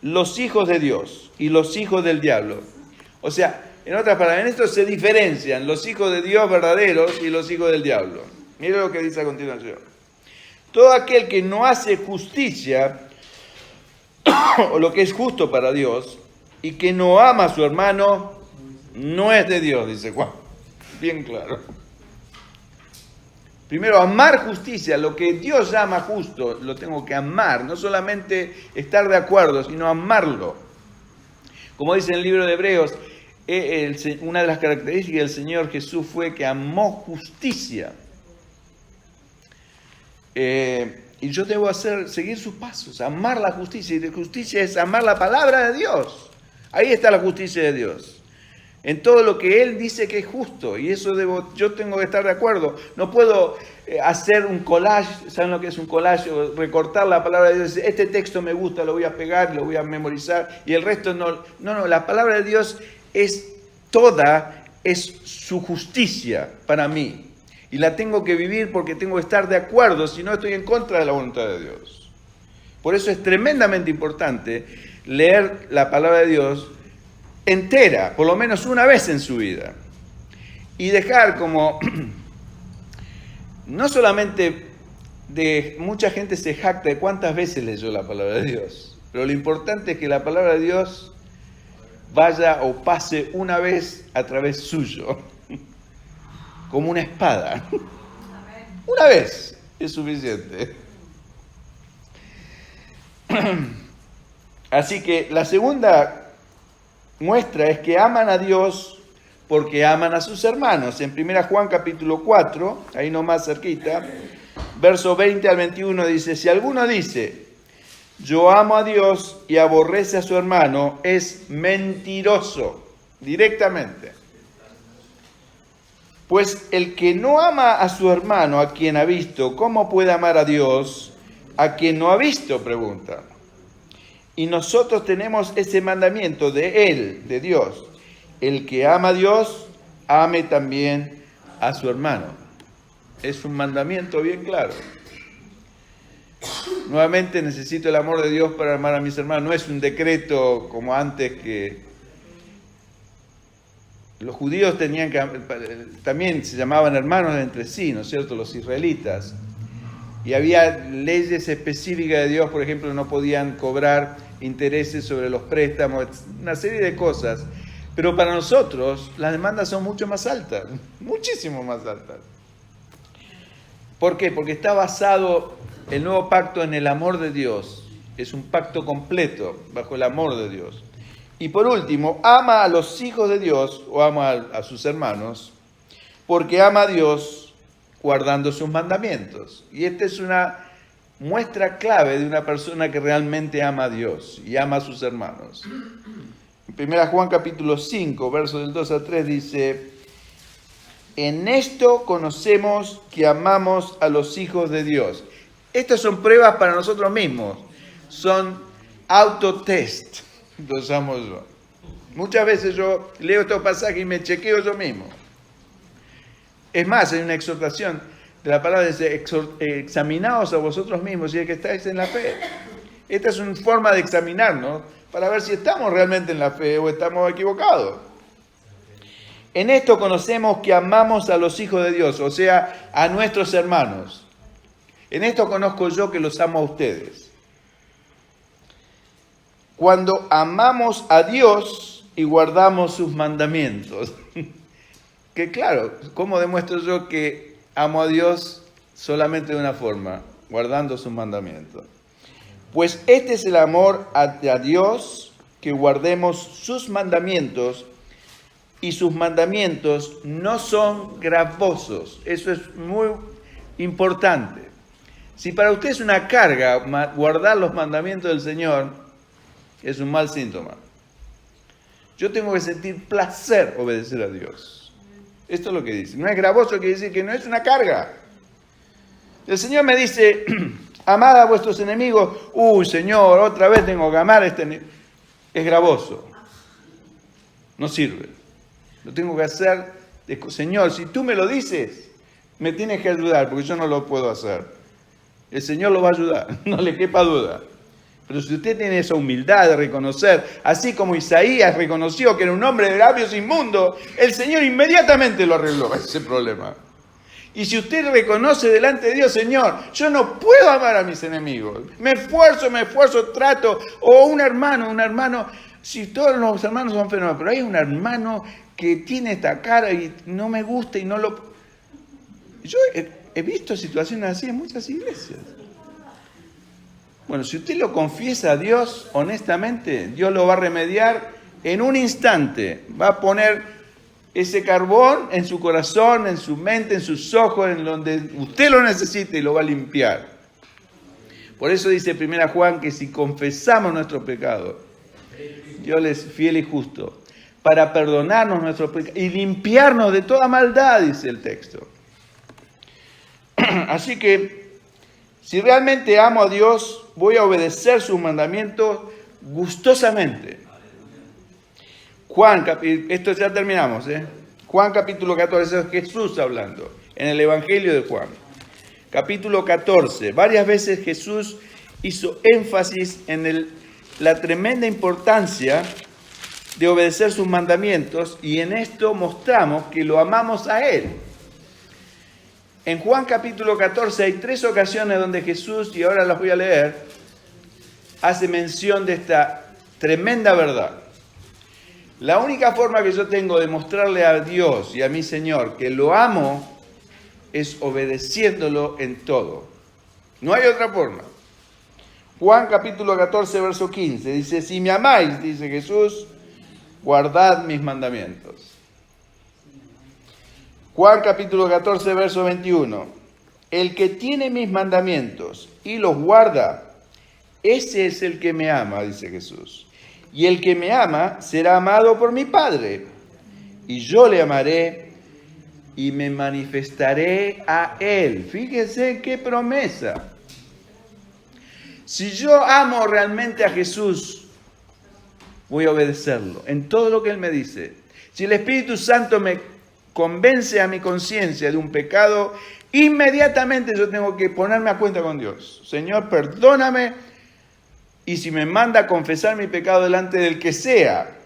los hijos de Dios y los hijos del diablo. O sea, en otras palabras, en esto se diferencian los hijos de Dios verdaderos y los hijos del diablo. Mire lo que dice a continuación. Todo aquel que no hace justicia o lo que es justo para Dios y que no ama a su hermano, no es de Dios, dice Juan. Bien claro. Primero, amar justicia, lo que Dios llama justo, lo tengo que amar, no solamente estar de acuerdo, sino amarlo. Como dice en el libro de Hebreos, una de las características del Señor Jesús fue que amó justicia. Y yo debo seguir sus pasos, amar la justicia. Y la justicia es amar la palabra de Dios. Ahí está la justicia de Dios. En todo lo que Él dice que es justo. Y eso yo tengo que estar de acuerdo. No puedo hacer un collage. ¿Saben lo que es un collage? O recortar la palabra de Dios. Este texto me gusta, lo voy a pegar, lo voy a memorizar. Y el resto no. No, la palabra de Dios es su justicia para mí. Y la tengo que vivir porque tengo que estar de acuerdo, si no estoy en contra de la voluntad de Dios. Por eso es tremendamente importante leer la palabra de Dios entera, por lo menos una vez en su vida. Y dejar como, no solamente mucha gente se jacta de cuántas veces leyó la palabra de Dios, pero lo importante es que la palabra de Dios vaya o pase una vez a través suyo. Como una espada. Una vez es suficiente. Así que la segunda muestra es que aman a Dios porque aman a sus hermanos. En 1 Juan capítulo 4, ahí nomás cerquita, verso 20 al 21 dice, si alguno dice, yo amo a Dios y aborrece a su hermano, es mentiroso, directamente. Pues el que no ama a su hermano, a quien ha visto, ¿cómo puede amar a Dios, a quien no ha visto? Pregunta. Y nosotros tenemos ese mandamiento de Él, de Dios. El que ama a Dios, ame también a su hermano. Es un mandamiento bien claro. Nuevamente necesito el amor de Dios para amar a mis hermanos. No es un decreto como antes que los judíos también se llamaban hermanos entre sí, ¿no es cierto? Los israelitas. Y había leyes específicas de Dios, por ejemplo, no podían cobrar intereses sobre los préstamos, una serie de cosas. Pero para nosotros las demandas son mucho más altas, muchísimo más altas. ¿Por qué? Porque está basado el nuevo pacto en el amor de Dios. Es un pacto completo bajo el amor de Dios. Y por último, ama a los hijos de Dios, o ama a sus hermanos, porque ama a Dios guardando sus mandamientos. Y esta es una muestra clave de una persona que realmente ama a Dios y ama a sus hermanos. En 1 Juan capítulo 5, versos del 2 a 3 dice: en esto conocemos que amamos a los hijos de Dios. Estas son pruebas para nosotros mismos, son autotest, los amo yo. Muchas veces yo leo estos pasajes y me chequeo yo mismo. Es más, hay una exhortación de la palabra, dice: examinaos a vosotros mismos si es que estáis en la fe. Esta es una forma de examinarnos para ver si estamos realmente en la fe o estamos equivocados. En esto conocemos que amamos a los hijos de Dios, o sea, a nuestros hermanos. En esto conozco yo que los amo a ustedes. Cuando amamos a Dios y guardamos sus mandamientos. Que claro, ¿cómo demuestro yo que amo a Dios? Solamente de una forma: guardando sus mandamientos. Pues este es el amor a Dios, que guardemos sus mandamientos, y sus mandamientos no son gravosos. Eso es muy importante. Si para usted es una carga guardar los mandamientos del Señor, es un mal síntoma. Yo tengo que sentir placer obedecer a Dios. Esto es lo que dice. No es gravoso, quiere decir que no es una carga. El Señor me dice: amad a vuestros enemigos. Uy, Señor, otra vez tengo que amar a este enemigo. Es gravoso. No sirve. Lo tengo que hacer. Señor, si tú me lo dices, me tienes que ayudar, porque yo no lo puedo hacer. El Señor lo va a ayudar, no le quepa duda. Pero si usted tiene esa humildad de reconocer, así como Isaías reconoció que era un hombre de labios inmundos, el Señor inmediatamente lo arregló ese problema. Y si usted reconoce delante de Dios: Señor, yo no puedo amar a mis enemigos, me esfuerzo, trato, o un hermano, si todos los hermanos son fenómenos, pero hay un hermano que tiene esta cara y no me gusta y no lo... Yo he visto situaciones así en muchas iglesias. Bueno, si usted lo confiesa a Dios honestamente, Dios lo va a remediar en un instante. Va a poner ese carbón en su corazón, en su mente, en sus ojos, en donde usted lo necesite, y lo va a limpiar. Por eso dice 1 Juan que si confesamos nuestros pecados, Dios es fiel y justo para perdonarnos nuestros pecados y limpiarnos de toda maldad, dice el texto. Así que, si realmente amo a Dios, voy a obedecer sus mandamientos gustosamente. Esto ya terminamos, Juan capítulo 14, es Jesús hablando, en el Evangelio de Juan. Capítulo 14, varias veces Jesús hizo énfasis en la tremenda importancia de obedecer sus mandamientos, y en esto mostramos que lo amamos a Él. En Juan capítulo 14 hay 3 ocasiones donde Jesús, y ahora las voy a leer, hace mención de esta tremenda verdad. La única forma que yo tengo de mostrarle a Dios y a mi Señor que lo amo es obedeciéndolo en todo. No hay otra forma. Juan capítulo 14, verso 15, dice: si me amáis, dice Jesús, guardad mis mandamientos. Juan capítulo 14, verso 21. El que tiene mis mandamientos y los guarda, ese es el que me ama, dice Jesús. Y el que me ama será amado por mi Padre. Y yo le amaré y me manifestaré a él. Fíjese qué promesa. Si yo amo realmente a Jesús, voy a obedecerlo en todo lo que Él me dice. Si el Espíritu Santo me convence a mi conciencia de un pecado, inmediatamente yo tengo que ponerme a cuenta con Dios. Señor, perdóname, y si me manda a confesar mi pecado delante del que sea,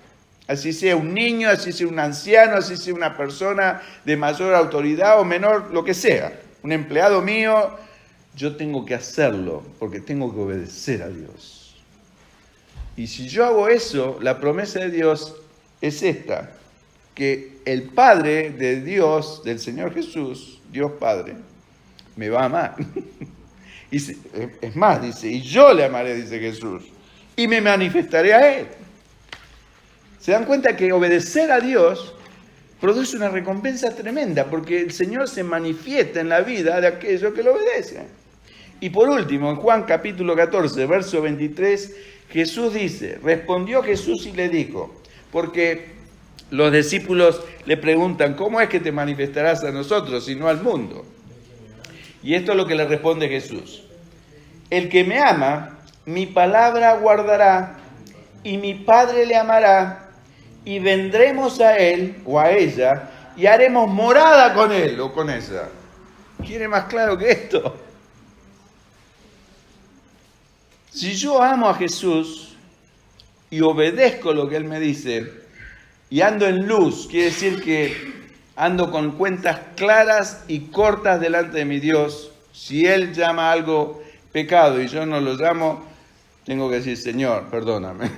así sea un niño, así sea un anciano, así sea una persona de mayor autoridad o menor, lo que sea, un empleado mío, yo tengo que hacerlo porque tengo que obedecer a Dios. Y si yo hago eso, la promesa de Dios es esta: que el Padre de Dios, del Señor Jesús, Dios Padre, me va a amar. Y es más, dice, y yo le amaré, dice Jesús, y me manifestaré a Él. ¿Se dan cuenta que obedecer a Dios produce una recompensa tremenda? Porque el Señor se manifiesta en la vida de aquellos que lo obedecen. Y por último, en Juan capítulo 14, verso 23, Jesús dice, respondió Jesús y le dijo, porque los discípulos le preguntan, ¿cómo es que te manifestarás a nosotros y no al mundo? Y esto es lo que le responde Jesús. El que me ama, mi palabra guardará, y mi Padre le amará, y vendremos a él o a ella, y haremos morada con él o con ella. ¿Quiere más claro que esto? Si yo amo a Jesús y obedezco lo que Él me dice y ando en luz, quiere decir que ando con cuentas claras y cortas delante de mi Dios. Si Él llama algo pecado y yo no lo llamo, tengo que decir, Señor, perdóname.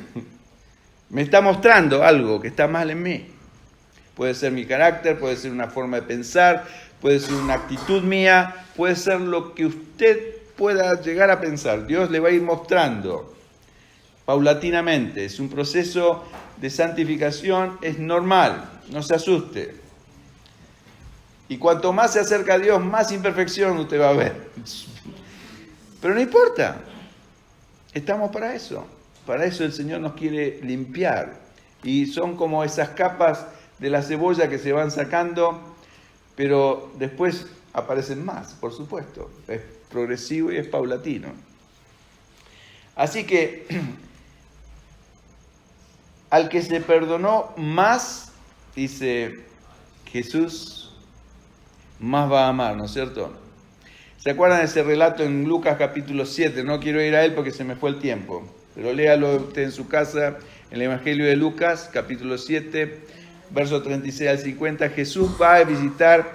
Me está mostrando algo que está mal en mí. Puede ser mi carácter, puede ser una forma de pensar, puede ser una actitud mía, puede ser lo que usted pueda llegar a pensar. Dios le va a ir mostrando paulatinamente. Es un proceso de santificación, es normal, no se asuste. Y cuanto más se acerca a Dios, más imperfección usted va a ver. Pero no importa, estamos para eso. Para eso el Señor nos quiere limpiar. Y son como esas capas de la cebolla que se van sacando, pero después aparecen más, por supuesto. Es progresivo y es paulatino. Así que, al que se perdonó más, dice Jesús, más va a amar, ¿no es cierto? ¿Se acuerdan de ese relato en Lucas capítulo 7? No quiero ir a él porque se me fue el tiempo, pero léalo usted en su casa, en el Evangelio de Lucas, capítulo 7, verso 36 al 50. Jesús va a visitar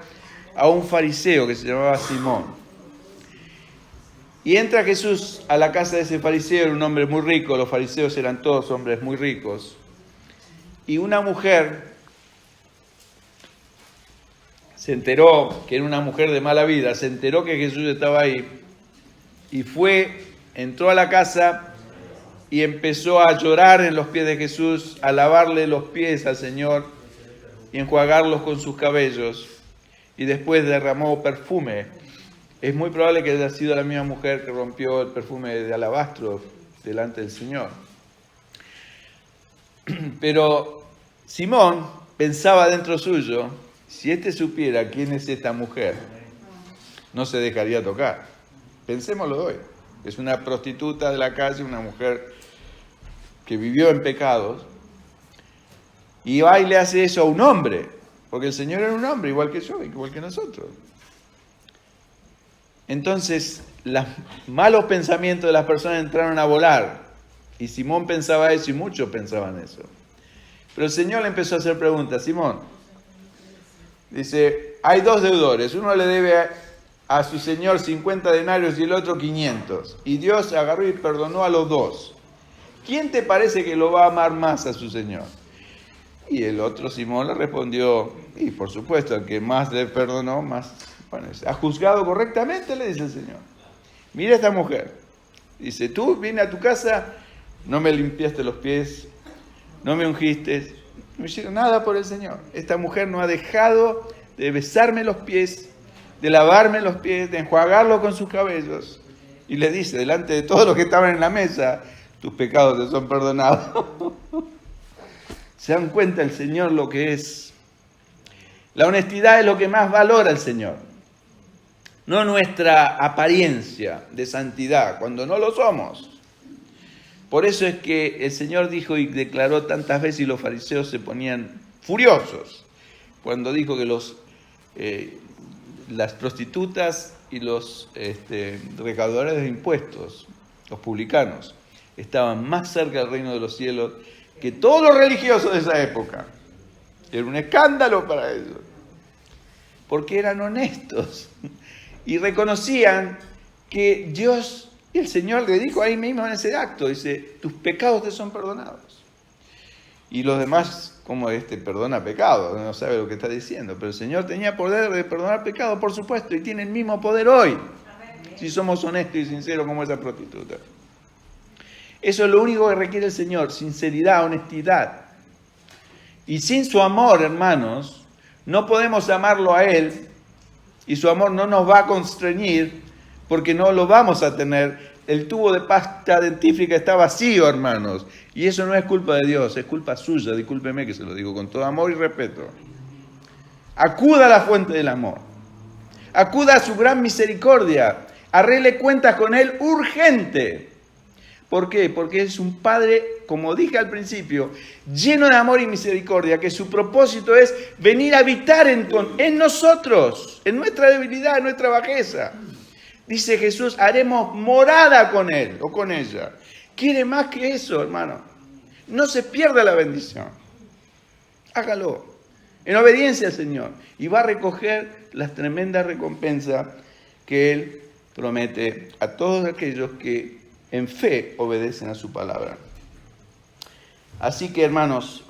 a un fariseo que se llamaba Simón. Y entra Jesús a la casa de ese fariseo, era un hombre muy rico, los fariseos eran todos hombres muy ricos. Y una mujer se enteró, que era una mujer de mala vida, se enteró que Jesús estaba ahí y entró a la casa y empezó a llorar en los pies de Jesús, a lavarle los pies al Señor y enjuagarlos con sus cabellos. Y después derramó perfume. Es muy probable que haya sido la misma mujer que rompió el perfume de alabastro delante del Señor. Pero Simón pensaba dentro suyo, si éste supiera quién es esta mujer, no se dejaría tocar. Pensémoslo hoy. Es una prostituta de la calle, una mujer que vivió en pecados, y va y le hace eso a un hombre, porque el Señor era un hombre igual que yo, igual que nosotros. Entonces, los malos pensamientos de las personas entraron a volar. Y Simón pensaba eso y muchos pensaban eso. Pero el Señor le empezó a hacer preguntas. Simón, dice, hay dos deudores. Uno le debe a su señor 50 denarios y el otro 500. Y Dios agarró y perdonó a los dos. ¿Quién te parece que lo va a amar más a su señor? Y el otro Simón le respondió, y por supuesto, el que más le perdonó, más... Bueno, ¿ha juzgado correctamente? Le dice el Señor. Mira esta mujer. Dice, tú vine a tu casa, no me limpiaste los pies, no me ungiste, no hicieron nada por el Señor. Esta mujer no ha dejado de besarme los pies, de lavarme los pies, de enjuagarlo con sus cabellos. Y le dice, delante de todos los que estaban en la mesa, tus pecados te son perdonados. ¿Se dan cuenta el Señor lo que es? La honestidad es lo que más valora el Señor. No nuestra apariencia de santidad, cuando no lo somos. Por eso es que el Señor dijo y declaró tantas veces y los fariseos se ponían furiosos cuando dijo que las prostitutas y los recaudadores de impuestos, los publicanos, estaban más cerca del reino de los cielos que todos los religiosos de esa época. Era un escándalo para ellos, porque eran honestos y reconocían que Dios y el Señor le dijo ahí mismo en ese acto, dice, tus pecados te son perdonados. Y los demás, como perdona pecados, no sabe lo que está diciendo, pero el Señor tenía poder de perdonar pecados, por supuesto, y tiene el mismo poder hoy, si somos honestos y sinceros como esa prostituta. Eso es lo único que requiere el Señor, sinceridad, honestidad. Y sin su amor, hermanos, no podemos amarlo a Él, y su amor no nos va a constreñir porque no lo vamos a tener. El tubo de pasta dentífrica está vacío, hermanos, y eso no es culpa de Dios, es culpa suya, discúlpeme que se lo digo con todo amor y respeto. Acuda a la fuente del amor, acuda a su gran misericordia, arregle cuentas con Él urgente. ¿Por qué? Porque es un Padre, como dije al principio, lleno de amor y misericordia, que su propósito es venir a habitar en nosotros, en nuestra debilidad, en nuestra bajeza. Dice Jesús, haremos morada con Él o con ella. Quiere más que eso, hermano. No se pierda la bendición. Hágalo en obediencia al Señor y va a recoger las tremendas recompensas que Él promete a todos aquellos que en fe obedecen a su palabra. Así que, hermanos,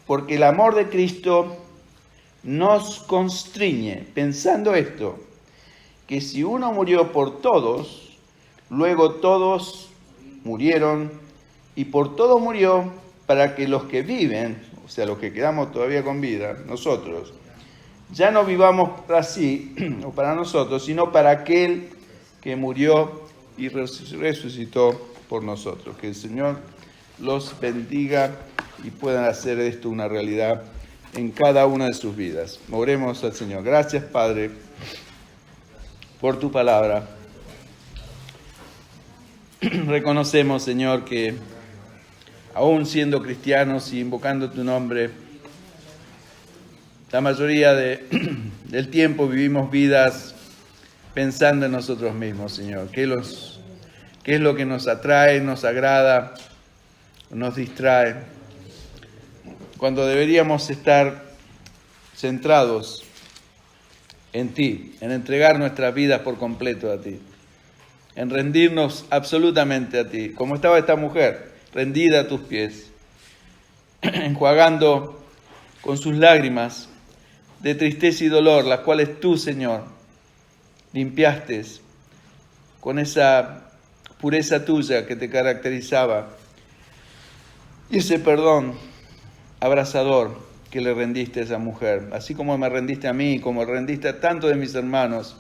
porque el amor de Cristo nos constriñe, pensando esto, que si uno murió por todos, luego todos murieron, y por todos murió para que los que viven, o sea, los que quedamos todavía con vida, nosotros, ya no vivamos para sí o para nosotros, sino para aquel que murió y resucitó por nosotros. Que el Señor los bendiga y puedan hacer esto una realidad en cada una de sus vidas. Oremos al Señor. Gracias, Padre, por tu palabra. Reconocemos, Señor, que aún siendo cristianos y invocando tu nombre, la mayoría del tiempo vivimos vidas pensando en nosotros mismos, Señor. ¿Qué es lo que nos atrae, nos agrada, nos distrae? Cuando deberíamos estar centrados en ti, en entregar nuestras vidas por completo a ti, en rendirnos absolutamente a ti, como estaba esta mujer, rendida a tus pies, enjuagando con sus lágrimas de tristeza y dolor, las cuales tú, Señor, limpiaste con esa pureza tuya que te caracterizaba y ese perdón abrazador que le rendiste a esa mujer, así como me rendiste a mí, como rendiste a tantos de mis hermanos.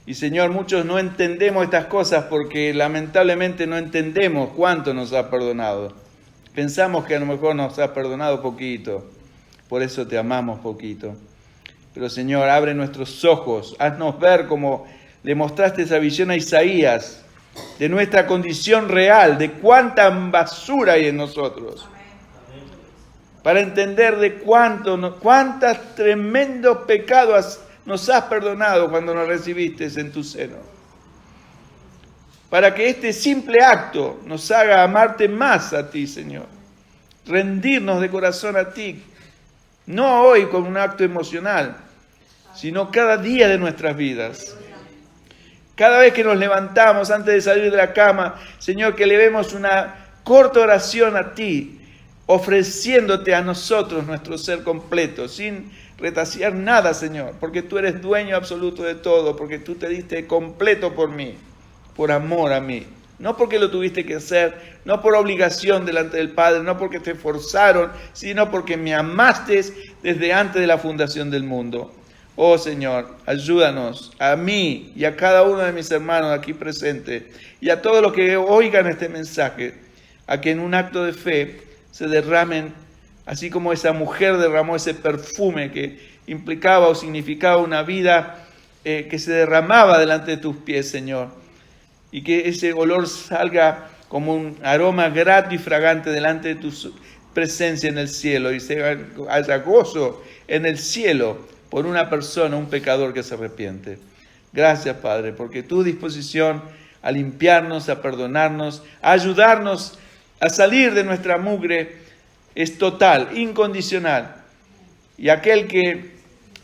Y Señor, muchos no entendemos estas cosas porque lamentablemente no entendemos cuánto nos ha perdonado. Pensamos que a lo mejor nos ha perdonado poquito, por eso te amamos poquito. Pero Señor, abre nuestros ojos, haznos ver como le mostraste esa visión a Isaías, de nuestra condición real, de cuánta basura hay en nosotros. Para entender de cuántos tremendos pecados nos has perdonado cuando nos recibiste en tu seno. Para que este simple acto nos haga amarte más a ti, Señor. Rendirnos de corazón a ti. No hoy como un acto emocional, sino cada día de nuestras vidas. Cada vez que nos levantamos antes de salir de la cama, Señor, que elevemos una corta oración a ti, ofreciéndote a nosotros nuestro ser completo, sin retasear nada, Señor, porque tú eres dueño absoluto de todo, porque tú te diste completo por mí, por amor a mí. No porque lo tuviste que hacer, no por obligación delante del Padre, no porque te forzaron, sino porque me amaste desde antes de la fundación del mundo. Oh Señor, ayúdanos a mí y a cada uno de mis hermanos aquí presentes y a todos los que oigan este mensaje, a que en un acto de fe se derramen, así como esa mujer derramó ese perfume que implicaba o significaba una vida que se derramaba delante de tus pies, Señor. Y que ese olor salga como un aroma grato y fragante delante de tu presencia en el cielo. Y se haya gozo en el cielo por una persona, un pecador que se arrepiente. Gracias, Padre, porque tu disposición a limpiarnos, a perdonarnos, a ayudarnos a salir de nuestra mugre es total, incondicional. Y aquel que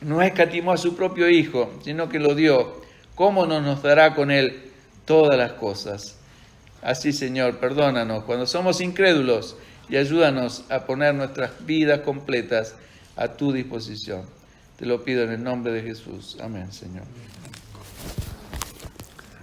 no escatimó a su propio Hijo, sino que lo dio, ¿cómo no nos dará con Él todas las cosas? Así, Señor, perdónanos cuando somos incrédulos y ayúdanos a poner nuestras vidas completas a tu disposición. Te lo pido en el nombre de Jesús. Amén, Señor.